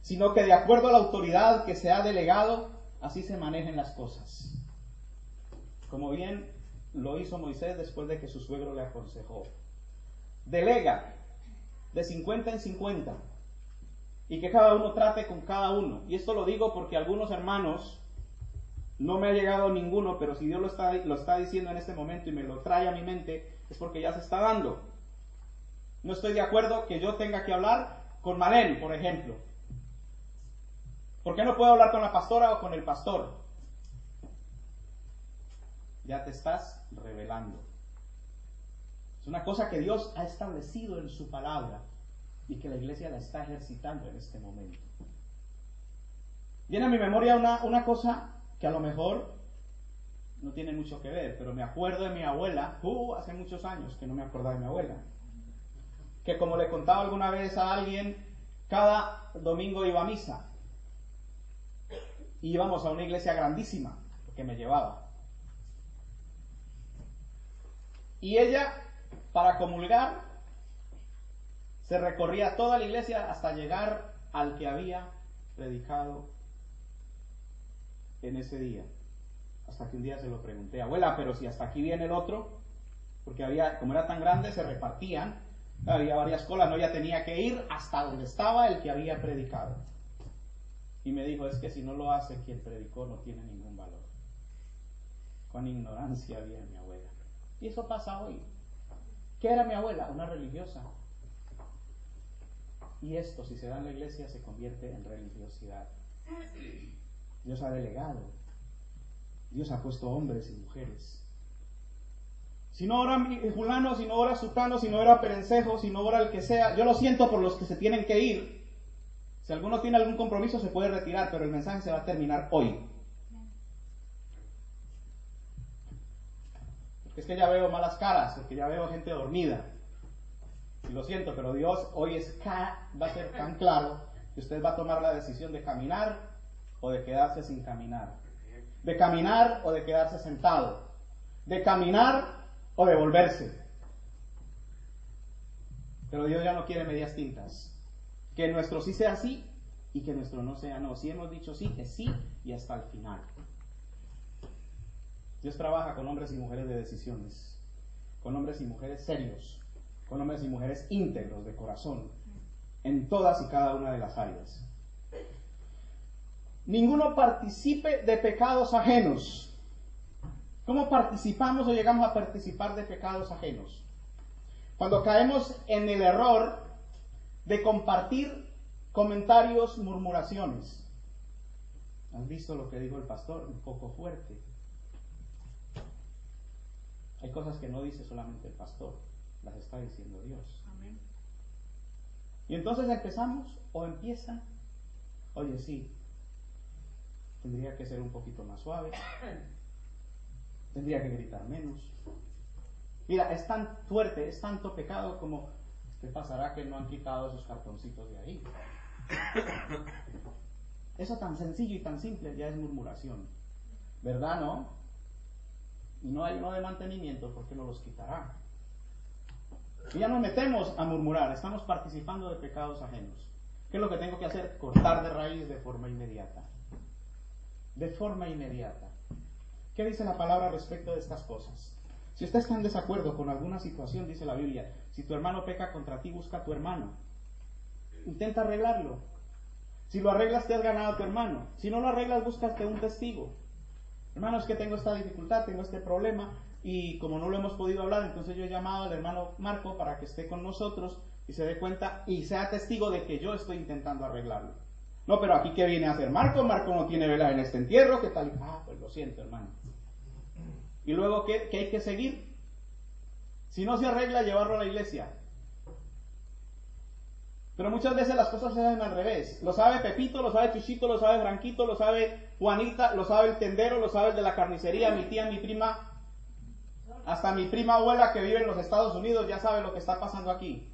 sino que de acuerdo a la autoridad que se ha delegado, así se manejen las cosas. Como bien lo hizo Moisés después de que su suegro le aconsejó. Delega de 50 en 50 y que cada uno trate con cada uno. Y esto lo digo porque algunos hermanos, no me ha llegado ninguno, pero si Dios lo está diciendo en este momento y me lo trae a mi mente, es porque ya se está dando. No estoy de acuerdo que yo tenga que hablar con Malén, por ejemplo. ¿Por qué no puedo hablar con la pastora o con el pastor? Ya te estás revelando. Es una cosa que Dios ha establecido en su palabra y que la iglesia la está ejercitando en este momento. Viene a mi memoria una cosa que a lo mejor no tiene mucho que ver, pero me acuerdo de mi abuela, hace muchos años que no me acordaba de mi abuela, que como le contaba alguna vez a alguien, cada domingo iba a misa. Y íbamos a una iglesia grandísima, porque me llevaba. Y ella, para comulgar, se recorría toda la iglesia hasta llegar al que había predicado en ese día. Hasta que un día se lo pregunté, abuela, pero si hasta aquí viene el otro, porque como era tan grande, se repartían, había varias colas, no, ella tenía que ir hasta donde estaba el que había predicado. Y me dijo, es que si no lo hace quien predicó no tiene ningún valor. Con ignorancia había mi abuela. Y eso pasa hoy. ¿Qué era mi abuela? Una religiosa. Y esto, si se da en la iglesia, se convierte en religiosidad. Dios ha delegado. Dios ha puesto hombres y mujeres. Si no ora fulano, si no ora sutano, si no ora perencejo, si no ora el que sea, yo lo siento por los que se tienen que ir. Si alguno tiene algún compromiso se puede retirar, pero el mensaje se va a terminar hoy. Porque es que ya veo malas caras, porque ya veo gente dormida. Y lo siento, pero Dios hoy va a ser tan claro que usted va a tomar la decisión de caminar o de quedarse sin caminar. De caminar o de quedarse sentado. De caminar o de volverse. Pero Dios ya no quiere medias tintas. Que nuestro sí sea sí y que nuestro no sea no. Si hemos dicho sí, es sí y hasta el final. Dios trabaja con hombres y mujeres de decisiones, con hombres y mujeres serios, con hombres y mujeres íntegros de corazón, en todas y cada una de las áreas. Ninguno participe de pecados ajenos. ¿Cómo participamos o llegamos a participar de pecados ajenos? Cuando caemos en el error de compartir comentarios, murmuraciones. ¿Has visto lo que dijo el pastor? Un poco fuerte. Hay cosas que no dice solamente el pastor, las está diciendo Dios. Amén. Y entonces empezamos o empieza, oye sí, tendría que ser un poquito más suave, tendría que gritar menos. Mira, es tan fuerte, es tanto pecado como, ¿qué pasará que no han quitado esos cartoncitos de ahí? Eso tan sencillo y tan simple ya es murmuración, ¿verdad, no? Y no hay uno de mantenimiento, porque no los quitará. Y ya nos metemos a murmurar, estamos participando de pecados ajenos. ¿Qué es lo que tengo que hacer? Cortar de raíz de forma inmediata. De forma inmediata. ¿Qué dice la palabra respecto de estas cosas? Si usted está en desacuerdo con alguna situación, dice la Biblia, si tu hermano peca contra ti, busca a tu hermano. Intenta arreglarlo. Si lo arreglas, te has ganado a tu hermano. Si no lo arreglas, búscate un testigo. Hermano, es que tengo esta dificultad, tengo este problema, y como no lo hemos podido hablar, entonces yo he llamado al hermano Marco para que esté con nosotros y se dé cuenta y sea testigo de que yo estoy intentando arreglarlo. No, pero aquí ¿qué viene a hacer Marco? Marco no tiene vela en este entierro, ¿qué tal? Pues lo siento, hermano. Y luego, ¿qué hay que seguir? Si no se arregla, llevarlo a la iglesia. Pero muchas veces las cosas se hacen al revés. Lo sabe Pepito, lo sabe Chuchito, lo sabe Franquito, lo sabe Juanita, lo sabe el tendero, lo sabe el de la carnicería, mi tía, mi prima, hasta mi prima abuela que vive en los Estados Unidos ya sabe lo que está pasando aquí.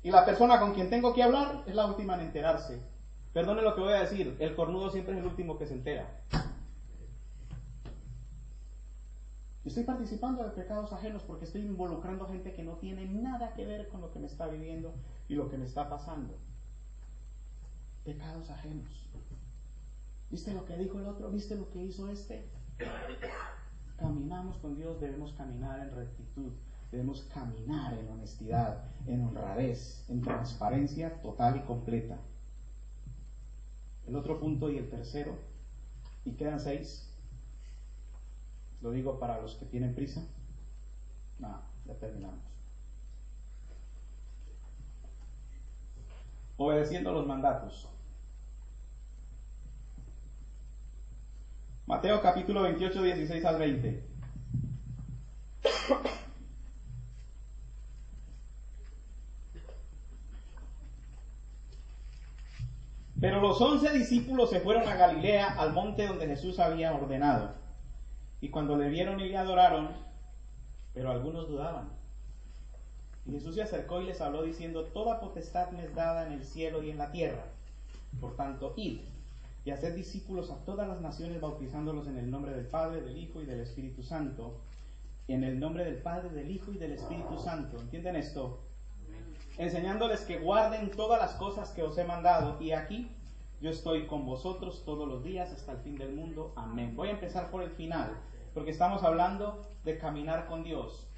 Y la persona con quien tengo que hablar es la última en enterarse. Perdone lo que voy a decir, el cornudo siempre es el último que se entera. Estoy participando de pecados ajenos porque estoy involucrando a gente que no tiene nada que ver con lo que me está viviendo y lo que me está pasando. Pecados ajenos. ¿Viste lo que dijo el otro? ¿Viste lo que hizo este? Caminamos con Dios, debemos caminar en rectitud, debemos caminar en honestidad, en honradez, en transparencia total y completa. El otro punto y el tercero, y quedan 6, lo digo para los que tienen prisa. No, ya terminamos. Obedeciendo los mandatos. Mateo capítulo 28, 16 al 20. Pero los 11 discípulos se fueron a Galilea, al monte donde Jesús había ordenado. Y cuando le vieron y le adoraron, pero algunos dudaban. Y Jesús se acercó y les habló diciendo: toda potestad me es dada en el cielo y en la tierra. Por tanto, id y haced discípulos a todas las naciones, bautizándolos en el nombre del Padre, del Hijo y del Espíritu Santo. En el nombre del Padre, del Hijo y del Espíritu Santo. ¿Entienden esto? Enseñándoles que guarden todas las cosas que os he mandado. Y aquí yo estoy con vosotros todos los días hasta el fin del mundo. Amén. Voy a empezar por el final, porque estamos hablando de caminar con Dios.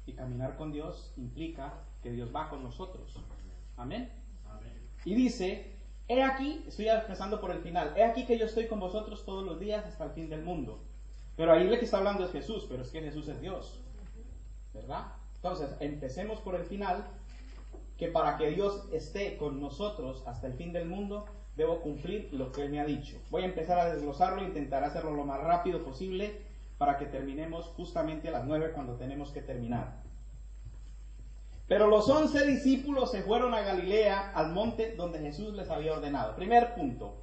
Y caminar con Dios implica que Dios va con nosotros. Amén. Amén. Y dice: he aquí, estoy empezando por el final, he aquí que yo estoy con vosotros todos los días hasta el fin del mundo. Pero ahí el que está hablando es Jesús, pero es que Jesús es Dios, ¿verdad? Entonces, empecemos por el final, que para que Dios esté con nosotros hasta el fin del mundo, debo cumplir lo que Él me ha dicho. Voy a empezar a desglosarlo, intentaré hacerlo lo más rápido posible, para que terminemos justamente a las 9 cuando tenemos que terminar. Pero los 11 discípulos se fueron a Galilea, al monte donde Jesús les había ordenado. Primer punto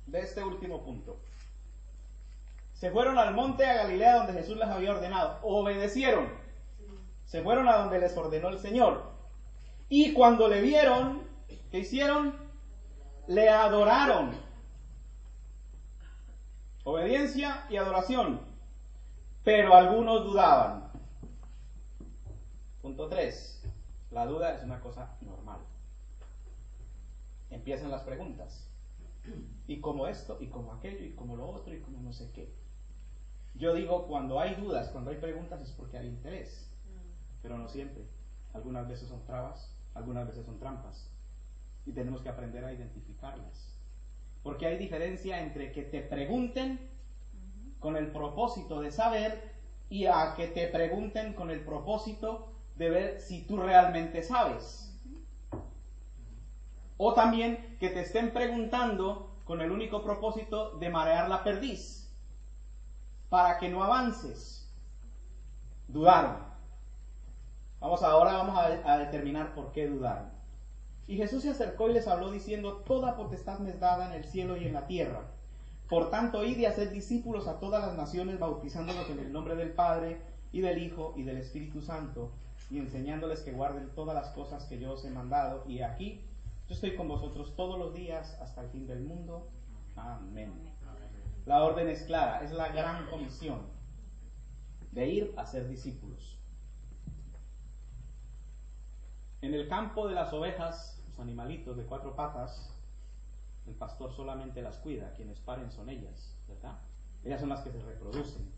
de este último punto. Se fueron al monte, a Galilea, donde Jesús les había ordenado. Obedecieron. Se fueron a donde les ordenó el Señor. Y cuando le vieron, ¿qué hicieron? Le adoraron. Obediencia y adoración. Pero algunos dudaban. Punto 3. La duda es una cosa normal. Empiezan las preguntas. Y como esto, y como aquello, y como lo otro, y como no sé qué. Yo digo, cuando hay dudas, cuando hay preguntas, es porque hay interés. Pero no siempre. Algunas veces son trabas, algunas veces son trampas. Y tenemos que aprender a identificarlas. Porque hay diferencia entre que te pregunten con el propósito de saber y a que te pregunten con el propósito de ver si tú realmente sabes. O también que te estén preguntando con el único propósito de marear la perdiz, para que no avances. Dudaron. Ahora vamos a determinar por qué dudaron. Y Jesús se acercó y les habló diciendo: toda potestad me es dada en el cielo y en la tierra. Por tanto, id y haced discípulos a todas las naciones, bautizándolos en el nombre del Padre, y del Hijo, y del Espíritu Santo, y enseñándoles que guarden todas las cosas que yo os he mandado. Y aquí, yo estoy con vosotros todos los días hasta el fin del mundo. Amén. La orden es clara, es la gran comisión de ir a ser discípulos. En el campo de las ovejas, los animalitos de 4 patas, el pastor solamente las cuida, quienes paren son ellas, ¿verdad? Ellas son las que se reproducen.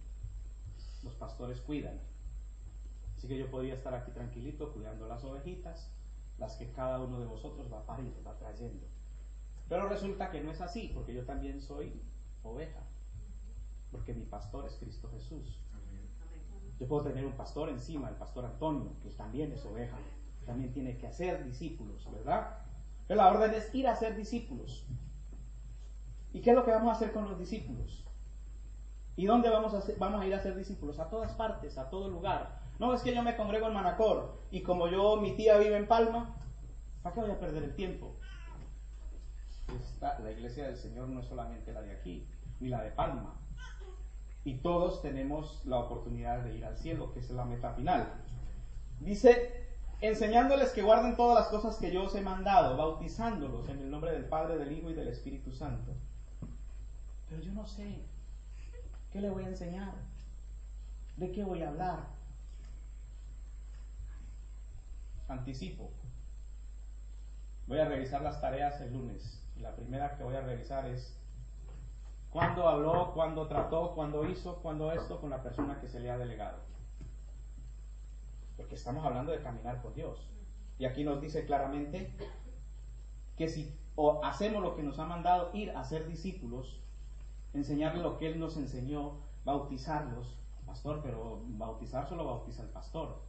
Los pastores cuidan. Así que yo podría estar aquí tranquilito cuidando las ovejitas, las que cada uno de vosotros va a parir, va trayendo. Pero resulta que no es así, porque yo también soy oveja, porque mi pastor es Cristo Jesús. Yo puedo tener un pastor encima, el pastor Antonio, que también es oveja, también tiene que hacer discípulos, ¿verdad? Pero la orden es ir a hacer discípulos. ¿Y qué es lo que vamos a hacer con los discípulos? ¿Y dónde vamos a ir a hacer discípulos? A todas partes, a todo lugar. No es que yo me congrego en Manacor y como mi tía vive en Palma, ¿para qué voy a perder el tiempo? La iglesia del Señor no es solamente la de aquí, ni la de Palma. Y todos tenemos la oportunidad de ir al cielo, que es la meta final. Dice: enseñándoles que guarden todas las cosas que yo os he mandado, bautizándolos en el nombre del Padre, del Hijo y del Espíritu Santo. Pero yo no sé, ¿qué le voy a enseñar? ¿De qué voy a hablar? Anticipo. Voy a revisar las tareas el lunes. La primera que voy a revisar es ¿Cuándo habló? ¿Cuándo trató? ¿Cuándo hizo? ¿Cuándo esto? Con la persona que se le ha delegado. Porque estamos hablando de caminar con Dios. Y aquí nos dice claramente que si hacemos lo que nos ha mandado, ir a ser discípulos, enseñarles lo que Él nos enseñó, bautizarlos, pastor, pero bautizar solo bautiza el pastor.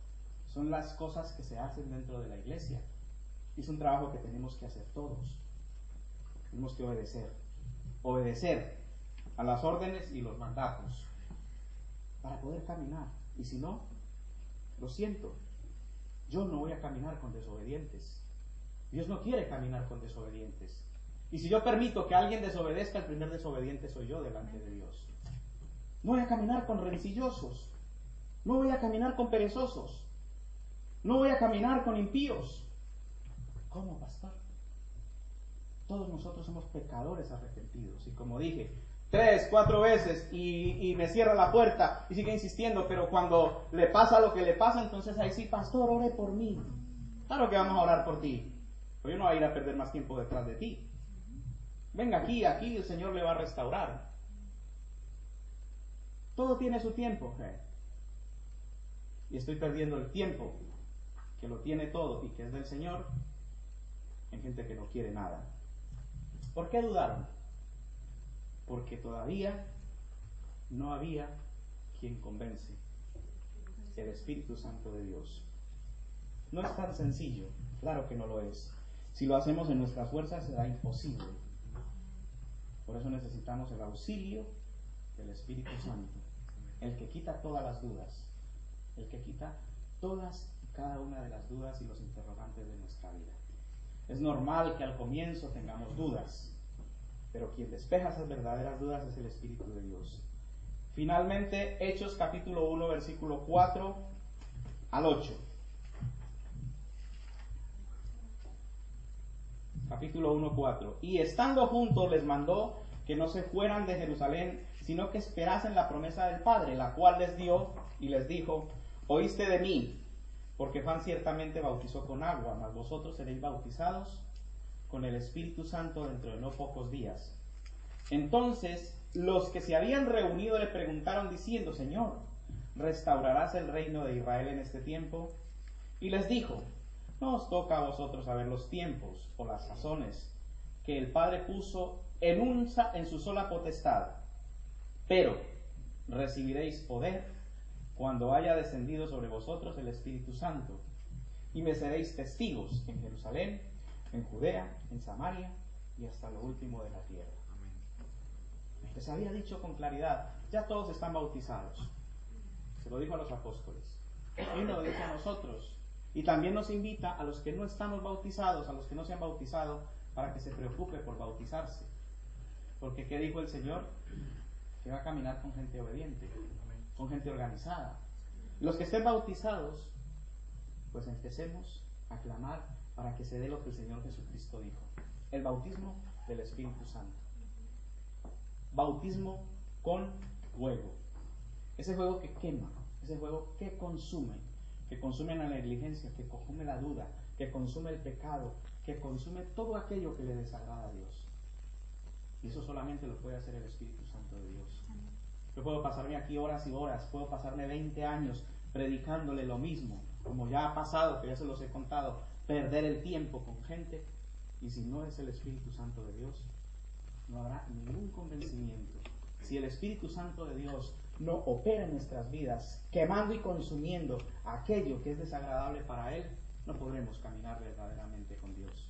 Son las cosas que se hacen dentro de la iglesia. Es un trabajo que tenemos que hacer todos. Tenemos que obedecer a las órdenes y los mandatos para poder caminar. Y si no, lo siento, yo no voy a caminar con desobedientes. Dios no quiere caminar con desobedientes. Y si yo permito que alguien desobedezca, el primer desobediente soy yo delante de Dios. No voy a caminar con rencillosos. No voy a caminar con perezosos. No voy a caminar con impíos. ¿Cómo, pastor? Todos nosotros somos pecadores arrepentidos. Y como dije, 3, 4 veces y me cierra la puerta y sigue insistiendo, pero cuando le pasa lo que le pasa, entonces ahí sí, pastor, ore por mí. Claro que vamos a orar por ti. Pero yo no voy a ir a perder más tiempo detrás de ti. Venga aquí el Señor le va a restaurar. Todo tiene su tiempo. Y estoy perdiendo el tiempo que lo tiene todo y que es del Señor en gente que no quiere nada. ¿Por qué dudaron? Porque todavía no había quien convence, el Espíritu Santo de Dios. No es tan sencillo, claro que no lo es. Si lo hacemos en nuestras fuerzas será imposible. Por eso necesitamos el auxilio del Espíritu Santo, el que quita todas las dudas, el que quita todas y cada una de las dudas y los interrogantes de nuestra vida. Es normal que al comienzo tengamos dudas, pero quien despeja esas verdaderas dudas es el Espíritu de Dios. Finalmente, Hechos capítulo 1, versículo 4 al 8. Capítulo 1, 4. Y estando juntos les mandó que no se fueran de Jerusalén, sino que esperasen la promesa del Padre, la cual les dio y les dijo: oíste de mí, porque Juan ciertamente bautizó con agua, mas vosotros seréis bautizados con el Espíritu Santo dentro de no pocos días. Entonces los que se habían reunido le preguntaron diciendo: Señor, ¿restaurarás el reino de Israel en este tiempo? Y les dijo: no os toca a vosotros saber los tiempos o las sazones que el Padre puso en su sola potestad, pero recibiréis poder cuando haya descendido sobre vosotros el Espíritu Santo, y me seréis testigos en Jerusalén, en Judea, en Samaria y hasta lo último de la tierra. Les había dicho con claridad, ya todos están bautizados. Se lo dijo a los apóstoles. Y nos lo dice a nosotros. Y también nos invita a los que no estamos bautizados, a los que no se han bautizado, para que se preocupe por bautizarse. Porque ¿qué dijo el Señor? Que va a caminar con gente obediente, con gente organizada. Los que estén bautizados, pues empecemos a clamar para que se dé lo que el Señor Jesucristo dijo: el bautismo del Espíritu Santo. Bautismo con fuego. Ese fuego que quema, ese fuego que consume la negligencia, que consume la duda, que consume el pecado, que consume todo aquello que le desagrada a Dios. Y eso solamente lo puede hacer el Espíritu Santo de Dios. Yo puedo pasarme aquí horas y horas, puedo pasarme 20 años predicándole lo mismo, como ya ha pasado, que ya se los he contado, perder el tiempo con gente, y si no es el Espíritu Santo de Dios, no habrá ningún convencimiento. Si el Espíritu Santo de Dios no opera en nuestras vidas, quemando y consumiendo aquello que es desagradable para Él, no podremos caminar verdaderamente con Dios.